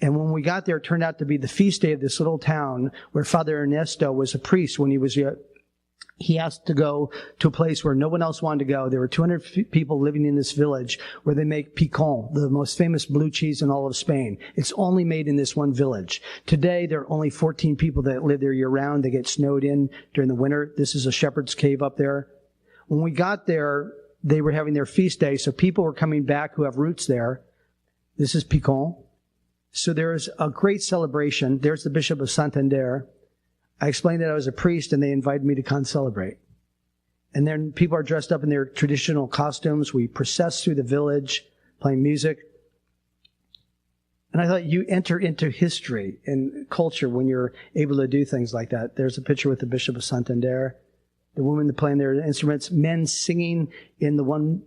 And when we got there, it turned out to be the feast day of this little town where Father Ernesto was a priest when he was young. He asked to go to a place where no one else wanted to go. There were 200 people living in this village where they make picon, the most famous blue cheese in all of Spain. It's only made in this one village. Today, there are only 14 people that live there year-round. They get snowed in during the winter. This is a shepherd's cave up there. When we got there, they were having their feast day, so people were coming back who have roots there. This is picon. So there's a great celebration. There's the Bishop of Santander. I explained that I was a priest, and they invited me to come celebrate. And then people are dressed up in their traditional costumes. We process through the village, playing music. And I thought, you enter into history and culture when you're able to do things like that. There's a picture with the Bishop of Santander, the women playing their instruments, men singing in the one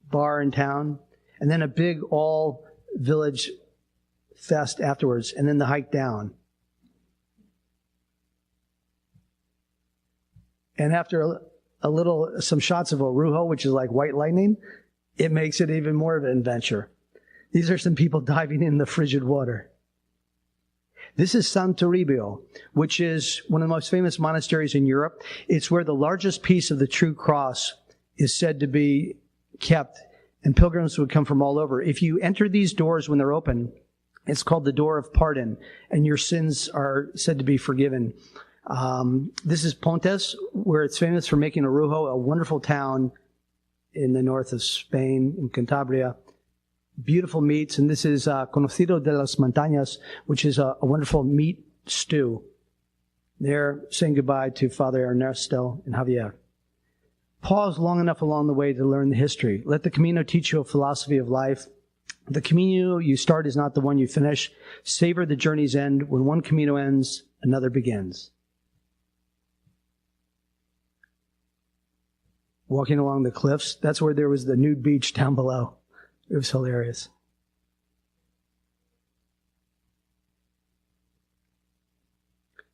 bar in town, and then a big all-village fest afterwards, and then the hike down. And after some shots of Orujo, which is like white lightning, it makes it even more of an adventure. These are some people diving in the frigid water. This is San Toribio, which is one of the most famous monasteries in Europe. It's where the largest piece of the true cross is said to be kept, and pilgrims would come from all over. If you enter these doors when they're open, it's called the door of pardon, and your sins are said to be forgiven. This is Pontes, where it's famous for making Orujo, a wonderful town in the north of Spain, in Cantabria. Beautiful meats, and this is Conocido de las Montañas, which is a wonderful meat stew. They're saying goodbye to Father Ernesto and Javier. Pause long enough along the way to learn the history. Let the Camino teach you a philosophy of life. The Camino you start is not the one you finish. Savor the journey's end. When one Camino ends, another begins. Walking along the cliffs, that's where there was the nude beach down below. It was hilarious.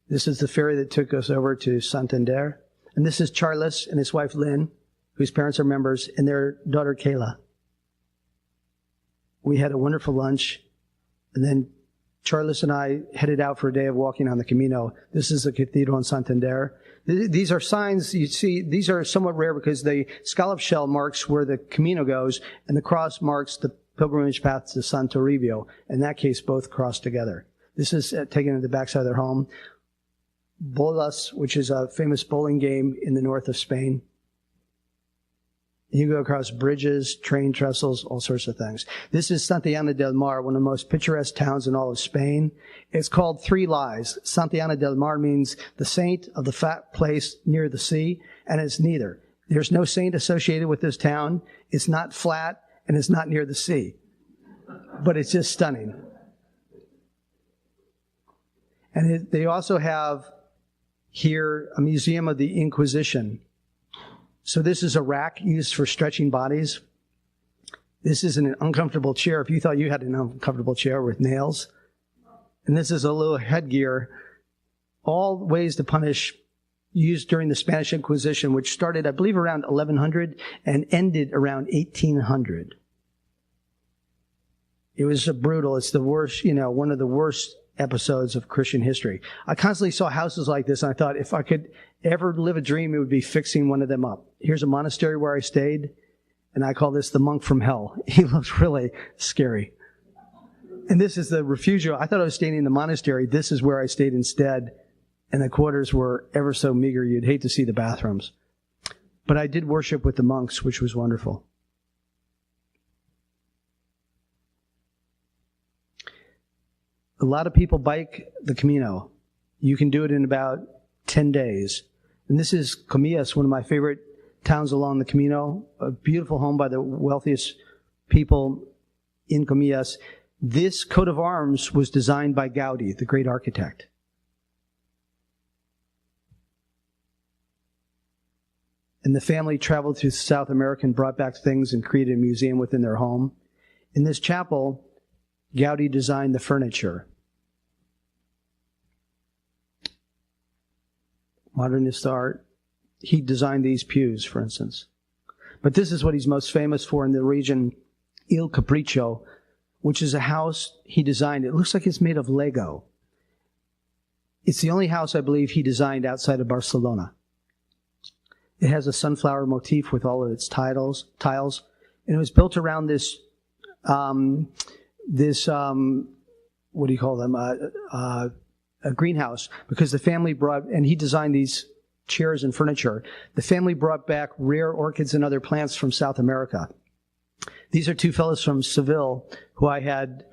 This is the ferry that took us over to Santander. And this is Charles and his wife Lynn, whose parents are members, and their daughter Kayla. We had a wonderful lunch, and then Charles and I headed out for a day of walking on the Camino. This is the Cathedral in Santander. These are signs, you see, these are somewhat rare because the Scallop Shell marks where the Camino goes, and the cross marks the pilgrimage path to San Toribio. In that case, both cross together. This is taken at the backside of their home. Bolas, which is a famous bowling game in the north of Spain. You can go across bridges, train trestles, all sorts of things. This is Santiago del Mar, one of the most picturesque towns in all of Spain. It's called Three Lies. Santiago del Mar means the saint of the fat place near the sea, and it's neither. There's no saint associated with this town. It's not flat, and it's not near the sea. But it's just stunning. And they also have here a museum of the Inquisition. So this is a rack used for stretching bodies. This is an uncomfortable chair if you thought you had an uncomfortable chair with nails. And this is a little headgear. All ways to punish used during the Spanish Inquisition, which started, I believe, around 1100 and ended around 1800. It was brutal. It's the worst, one of the worst episodes of Christian history. I constantly saw houses like this, and I thought if I could ever live a dream, it would be fixing one of them up. Here's a monastery where I stayed, and I call this the monk from hell. He looks really scary. And this is the refugio. I thought I was staying in the monastery. This is where I stayed instead, and the quarters were ever so meager. You'd hate to see the bathrooms. But I did worship with the monks, which was wonderful. A lot of people bike the Camino. You can do it in about 10 days. And this is Comillas, one of my favorite towns along the Camino, a beautiful home by the wealthiest people in Comillas. This coat of arms was designed by Gaudi, the great architect. And the family traveled through South America and brought back things and created a museum within their home. In this chapel, Gaudi designed the furniture. Modernist art. He designed these pews, for instance. But this is what he's most famous for in the region, Il Capriccio, which is a house he designed. It looks like it's made of Lego. It's the only house, I believe, he designed outside of Barcelona. It has a sunflower motif with all of its tiles, and it was built around this what do you call them? A greenhouse, because the family brought, and he designed these chairs and furniture. The family brought back rare orchids and other plants from South America. These are two fellows from Seville who I had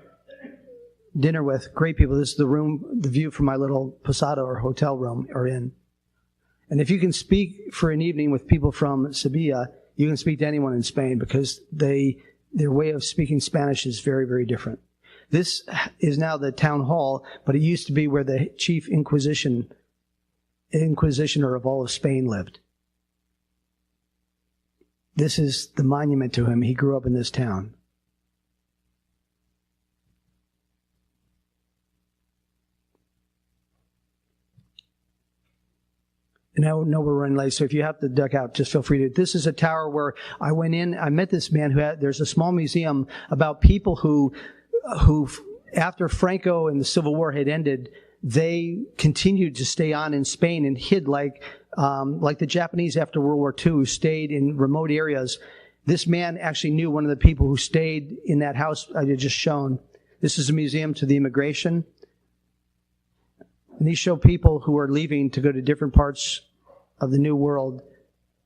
dinner with great people. This is the view from my little posada or hotel room or inn. And if you can speak for an evening with people from Sevilla, you can speak to anyone in Spain because their way of speaking Spanish is very, very different. This is now the town hall, but it used to be where the chief inquisitioner of all of Spain lived. This is the monument to him. He grew up in this town. And I know we're running late, so if you have to duck out, just feel free to. This is a tower where I went in. I met this man there's a small museum about people who after Franco and the Civil War had ended, they continued to stay on in Spain and hid like the Japanese after World War II who stayed in remote areas. This man actually knew one of the people who stayed in that house I had just shown. This is a museum to the immigration. And these show people who are leaving to go to different parts of the New World.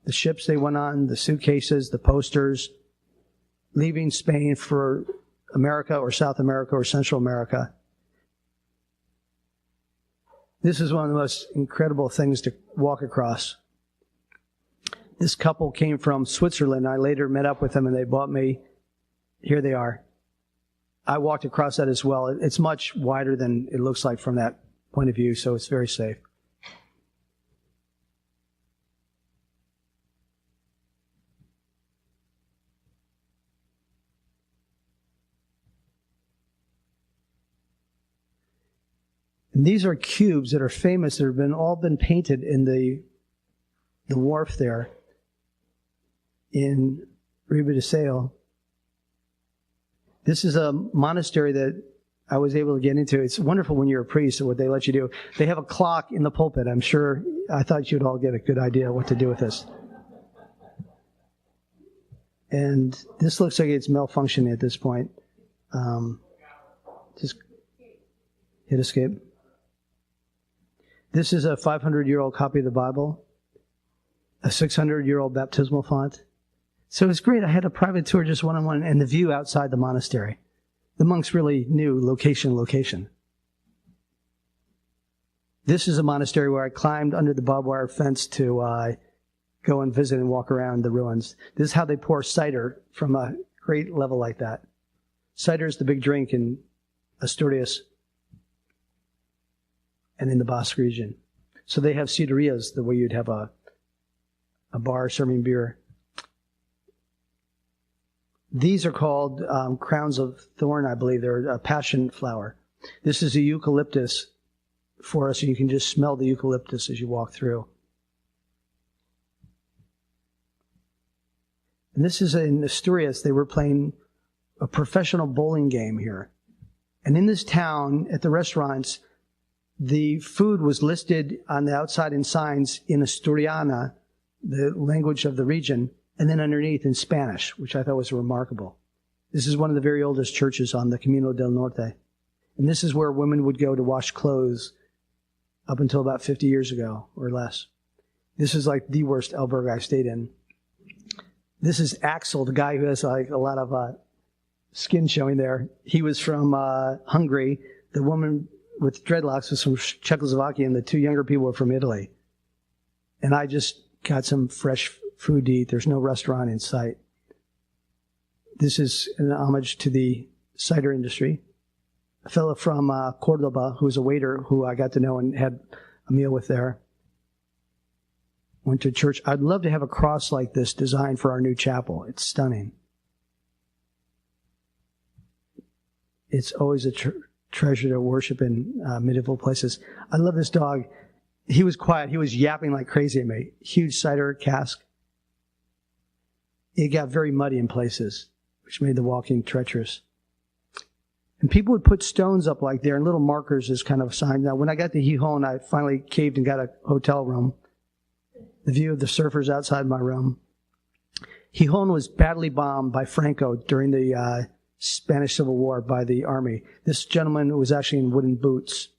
The ships they went on, the suitcases, the posters, leaving Spain for America or South America or Central America. This is one of the most incredible things to walk across. This couple came from Switzerland. I later met up with them and they bought me. Here they are. I walked across that as well. It's much wider than it looks like from that point of view, so it's very safe. And these are cubes that are famous that have all been painted in the wharf there in Ribadeseo. This is a monastery that I was able to get into. It's wonderful when you're a priest and what they let you do. They have a clock in the pulpit. I thought you'd all get a good idea what to do with this. And this looks like it's malfunctioning at this point. Just hit escape. This is a 500-year-old copy of the Bible, a 600-year-old baptismal font. So it's great. I had a private tour, just one-on-one, and the view outside the monastery. The monks really knew location. This is a monastery where I climbed under the barbed wire fence to go and visit and walk around the ruins. This is how they pour cider from a great level like that. Cider is the big drink in Asturias and in the Basque region. So they have siderias, the way you'd have a bar serving beer. These are called crowns of thorn, I believe. They're a passion flower. This is a eucalyptus forest, and you can just smell the eucalyptus as you walk through. And this is in Asturias. They were playing a professional bowling game here. And in this town, at the restaurants, the food was listed on the outside in signs in Asturiana, the language of the region, and then underneath in Spanish, which I thought was remarkable. This is one of the very oldest churches on the Camino del Norte. And this is where women would go to wash clothes up until about 50 years ago or less. This is like the worst albergue I stayed in. This is Axel, the guy who has like a lot of skin showing there. He was from Hungary. The woman with dreadlocks was from Czechoslovakia, and the two younger people were from Italy. And I just got some fresh food to eat. There's no restaurant in sight. This is an homage to the cider industry. A fellow from Cordoba, who was a waiter, who I got to know and had a meal with there. Went to church. I'd love to have a cross like this designed for our new chapel. It's stunning. It's always a treasure to worship in medieval places. I love this dog. He was quiet. He was yapping like crazy at me. Huge cider cask. It got very muddy in places, which made the walking treacherous. And people would put stones up like there and little markers as kind of a sign. Now, when I got to Gijón, I finally caved and got a hotel room. The view of the surfers outside my room. Gijón was badly bombed by Franco during the Spanish Civil War by the army. This gentleman was actually in wooden boots,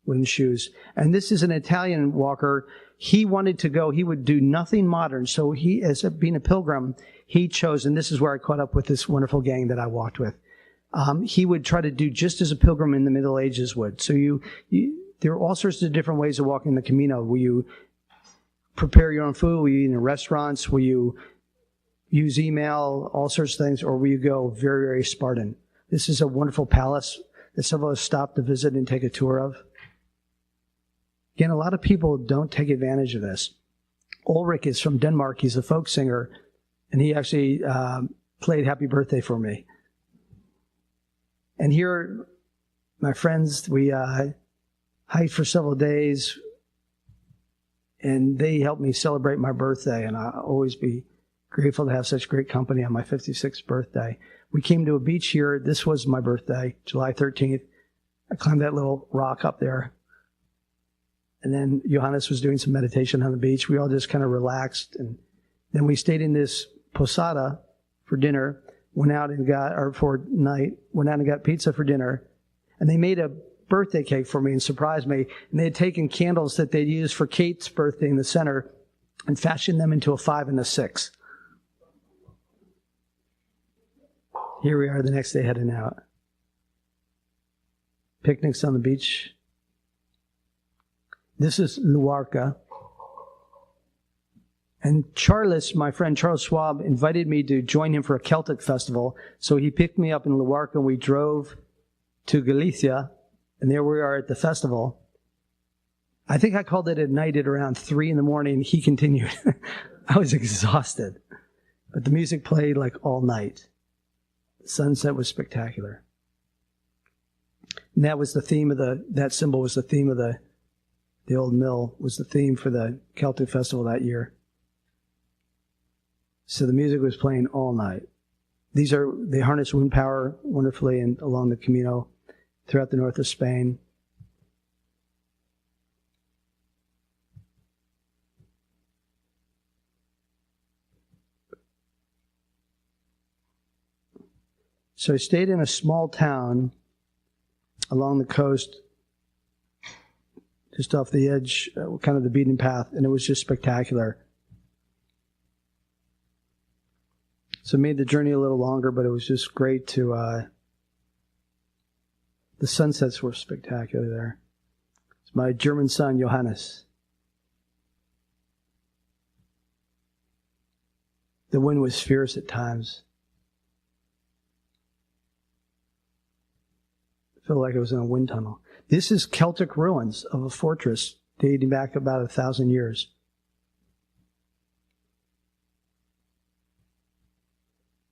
wooden shoes. And this is an Italian walker. He wanted to go, he would do nothing modern. So he, as being a pilgrim, he chose, and this is where I caught up with this wonderful gang that I walked with. he would try to do just as a pilgrim in the Middle Ages would. So there are all sorts of different ways of walking the Camino. Will you prepare your own food? Will you eat in restaurants? Will you use email? All sorts of things. Or will you go very, very Spartan? This is a wonderful palace that several of us stopped to visit and take a tour of. Again, a lot of people don't take advantage of this. Ulrich is from Denmark. He's a folk singer, and he actually played Happy Birthday for me. And here, my friends, we hiked for several days, and they helped me celebrate my birthday, and I'll always be grateful to have such great company on my 56th birthday. We came to a beach here. This was my birthday, July 13th. I climbed that little rock up there. And then Johannes was doing some meditation on the beach. We all just kind of relaxed. And then we stayed in this posada for dinner, went out and got pizza for dinner. And they made a birthday cake for me and surprised me. And they had taken candles that they'd used for Kate's birthday in the center and fashioned them into a 5 and a 6. Here we are the next day heading out. Picnics on the beach. This is Luarca. And Charles, my friend Charles Schwab, invited me to join him for a Celtic festival. So he picked me up in Luarca and we drove to Galicia. And there we are at the festival. I think I called it at night at around 3 a.m. He continued. I was exhausted. But the music played like all night. The sunset was spectacular. And that was the theme of that symbol was the theme of the old mill, was the theme for the Celtic festival that year. So the music was playing all night. They harness wind power wonderfully and along the Camino throughout the north of Spain. So I stayed in a small town along the coast, just off the edge, kind of the beaten path, and it was just spectacular. So it made the journey a little longer, but it was just great to, the sunsets were spectacular there. It's my German son, Johannes. The wind was fierce at times. I felt like I was in a wind tunnel. This is Celtic ruins of a fortress dating back about 1,000 years.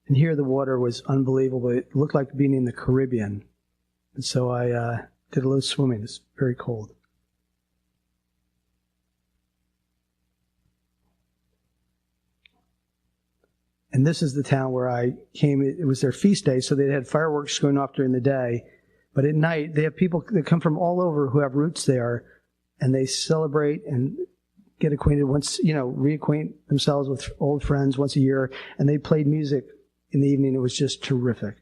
And here the water was unbelievable. It looked like being in the Caribbean. And so I did a little swimming. It's very cold. And this is the town where I came. It was their feast day, so they had fireworks going off during the day. But at night, they have people that come from all over who have roots there, and they celebrate and get acquainted reacquaint themselves with old friends once a year. And they played music in the evening. It was just terrific.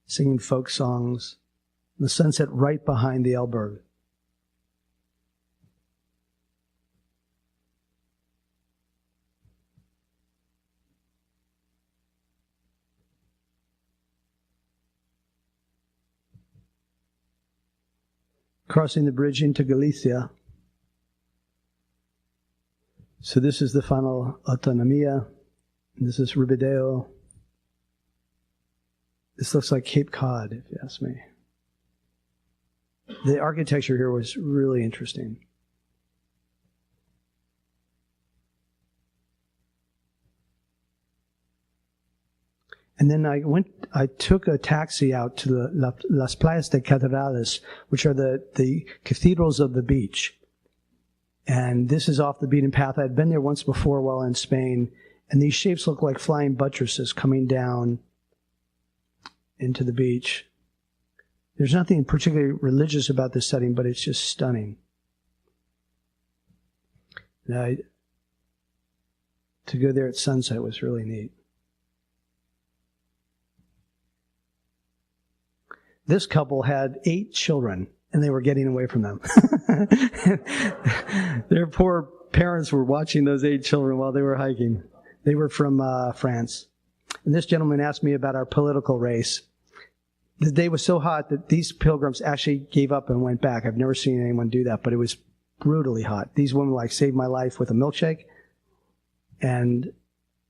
Singing folk songs. The sunset right behind the Elberg. Crossing the bridge into Galicia. So this is the final Autonomia. And this is Ribadeo. This looks like Cape Cod, if you ask me. The architecture here was really interesting. And then I took a taxi out to the Las Playas de Catedrales, which are the cathedrals of the beach. And this is off the beaten path. I'd been there once before while in Spain, and these shapes look like flying buttresses coming down into the beach. There's nothing particularly religious about this setting, but it's just stunning. Now, to go there at sunset was really neat. This couple had 8 children, and they were getting away from them. Their poor parents were watching those 8 children while they were hiking. They were from France. And this gentleman asked me about our political race. the day was so hot that these pilgrims actually gave up and went back. I've never seen anyone do that, but it was brutally hot. These women like saved my life with a milkshake and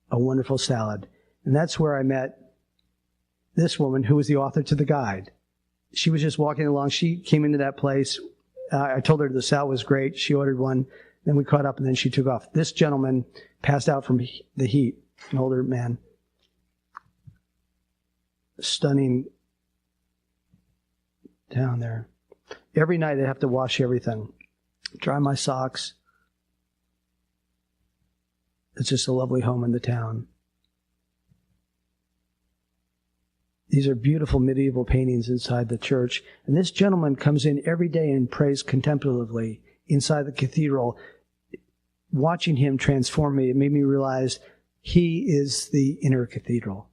a wonderful salad. And that's where I met this woman who was the author to the guide. She was just walking along. She came into that place. I told her the salad was great. She ordered one. Then we caught up, and then she took off. This gentleman passed out from the heat, an older man. Stunning down there. Every night I have to wash everything. Dry my socks. It's just a lovely home in the town. These are beautiful medieval paintings inside the church. And this gentleman comes in every day and prays contemplatively inside the cathedral. Watching him transform me, it made me realize he is the inner cathedral.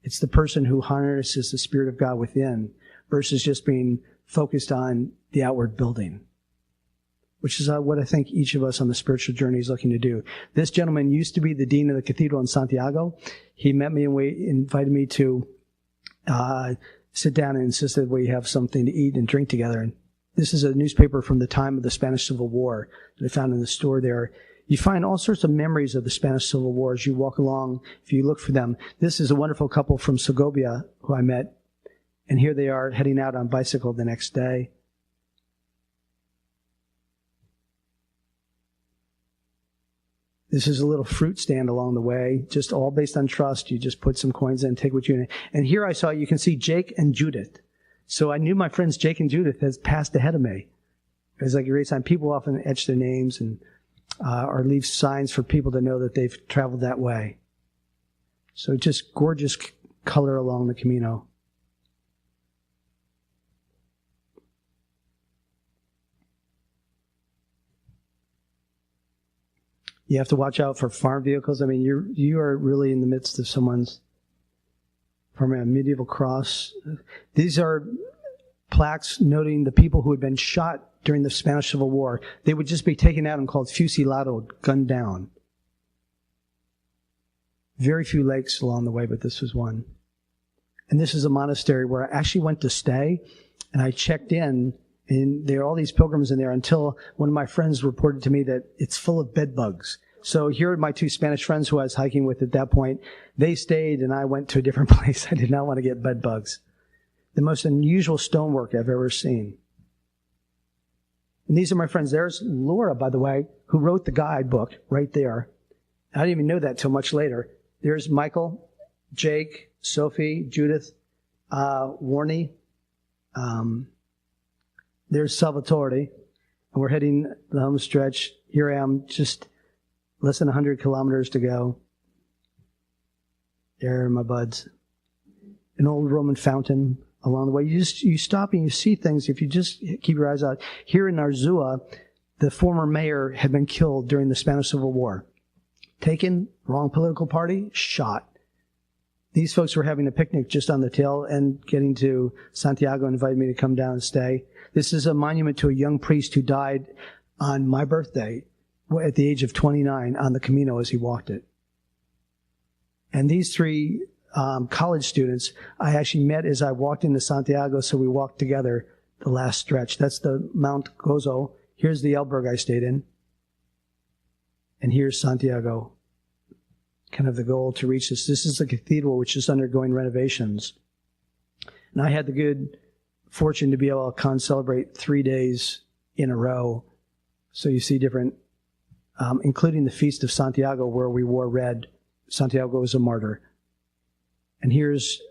It's the person who harnesses the Spirit of God within versus just being focused on the outward building, which is what I think each of us on the spiritual journey is looking to do. This gentleman used to be the dean of the cathedral in Santiago. He met me and invited me to sit down and insisted we have something to eat and drink together. And this is a newspaper from the time of the Spanish Civil War that I found in the store there. You find all sorts of memories of the Spanish Civil War as you walk along, if you look for them. This is a wonderful couple from Segovia who I met, and here they are heading out on bicycle the next day. This is a little fruit stand along the way, just all based on trust. You just put some coins in and take what you need. And here I saw, you can see Jake and Judith. So I knew my friends Jake and Judith has passed ahead of me. It's like a great sign. People often etch their names and or leave signs for people to know that they've traveled that way. So just gorgeous color along the Camino. You have to watch out for farm vehicles. I mean, you are really in the midst of someone's from a medieval cross. These are plaques noting the people who had been shot during the Spanish Civil War. They would just be taken out and called fusilado, gunned down. Very few lakes along the way, but this was one. And this is a monastery where I actually went to stay, and I checked in, and there are all these pilgrims in there until one of my friends reported to me that it's full of bed bugs. So here are my two Spanish friends who I was hiking with at that point. They stayed, and I went to a different place. I did not want to get bed bugs. The most unusual stonework I've ever seen. And these are my friends. There's Laura, by the way, who wrote the guidebook right there. I didn't even know that till much later. There's Michael, Jake, Sophie, Judith, Warney. There's Salvatore. And we're heading the home stretch. Here I am, just less than 100 kilometers to go. There are my buds. An old Roman fountain along the way. You stop and you see things if you just keep your eyes out. Here in Arzua, the former mayor had been killed during the Spanish Civil War. Taken, wrong political party, shot. These folks were having a picnic just on the tail and getting to Santiago, invited me to come down and stay. This is a monument to a young priest who died on my birthday at the age of 29 on the Camino as he walked it. And these three college students I actually met as I walked into Santiago, so we walked together the last stretch. That's the Mount Gozo. Here's the albergue I stayed in. And here's Santiago. Kind of the goal to reach this. This is the cathedral, which is undergoing renovations. And I had the good fortune to be able to celebrate 3 days in a row. So you see different, including the Feast of Santiago, where we wore red. Santiago was a martyr. And here's,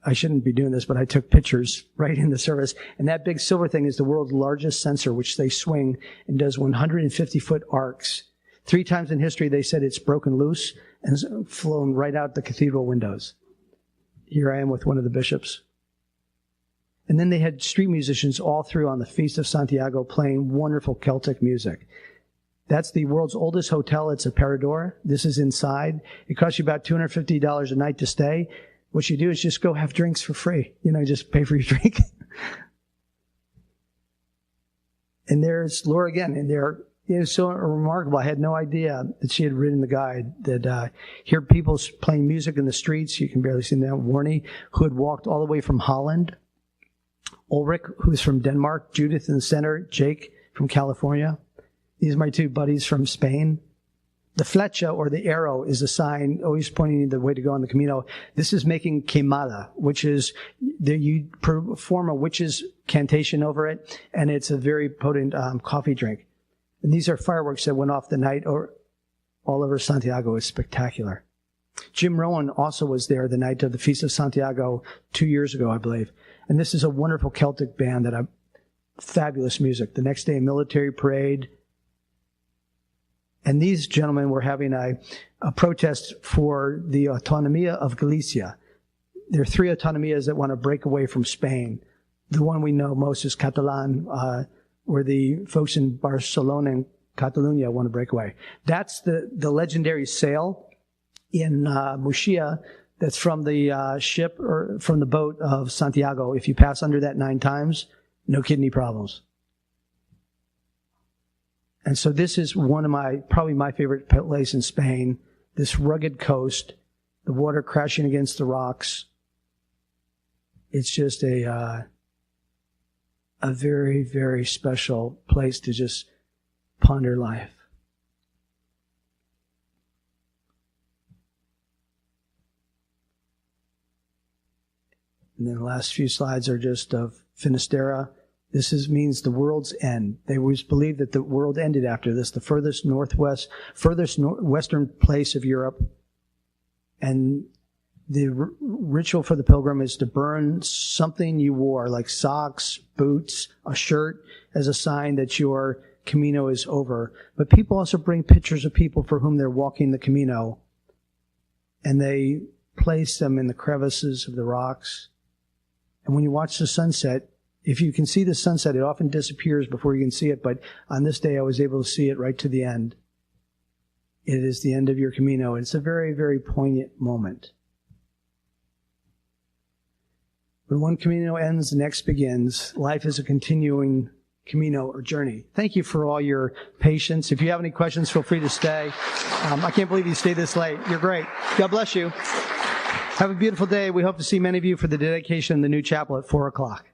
I shouldn't be doing this, but I took pictures right in the service. And that big silver thing is the world's largest censer, which they swing and does 150-foot arcs. 3 times in history, they said it's broken loose and flown right out the cathedral windows. Here I am with one of the bishops. And then they had street musicians all through on the Feast of Santiago playing wonderful Celtic music. That's the world's oldest hotel. It's a Parador. This is inside. It costs you about $250 a night to stay. What you do is just go have drinks for free. Just pay for your drink. And there's Laura again. And it was so remarkable. I had no idea that she had written the guide. That hear people playing music in the streets. You can barely see them. Warney, who had walked all the way from Holland Ulrich, who's from Denmark, Judith in the center, Jake from California. These are my two buddies from Spain. The flecha, or the arrow, is a sign always pointing the way to go on the Camino. This is making quemada, which is, you perform a witch's cantation over it, and it's a very potent coffee drink. And these are fireworks that went off the night all over Santiago. It's spectacular. Jim Rowan also was there the night of the Feast of Santiago 2 years ago, I believe. And this is a wonderful Celtic band fabulous music. The next day, a military parade. And these gentlemen were having a protest for the autonomia of Galicia. There are 3 autonomias that want to break away from Spain. The one we know most is Catalan, where the folks in Barcelona and Catalonia want to break away. That's the legendary sail in Muxia that's from the ship or from the boat of Santiago. If you pass under that 9 times, no kidney problems. And so this is one of probably my favorite place in Spain. This rugged coast, the water crashing against the rocks. It's just a very, very special place to just ponder life. And then the last few slides are just of Finisterre. This means the world's end. They always believed that the world ended after this, the furthest western place of Europe. And the ritual for the pilgrim is to burn something you wore, like socks, boots, a shirt, as a sign that your Camino is over. But people also bring pictures of people for whom they're walking the Camino, and they place them in the crevices of the rocks. And when you watch the sunset, if you can see the sunset, it often disappears before you can see it, but on this day I was able to see it right to the end. It is the end of your Camino. It's a very, very poignant moment. When one Camino ends, the next begins. Life is a continuing Camino or journey. Thank you for all your patience. If you have any questions, feel free to stay. I can't believe you stayed this late. You're great. God bless you. Have a beautiful day. We hope to see many of you for the dedication of the new chapel at 4 o'clock.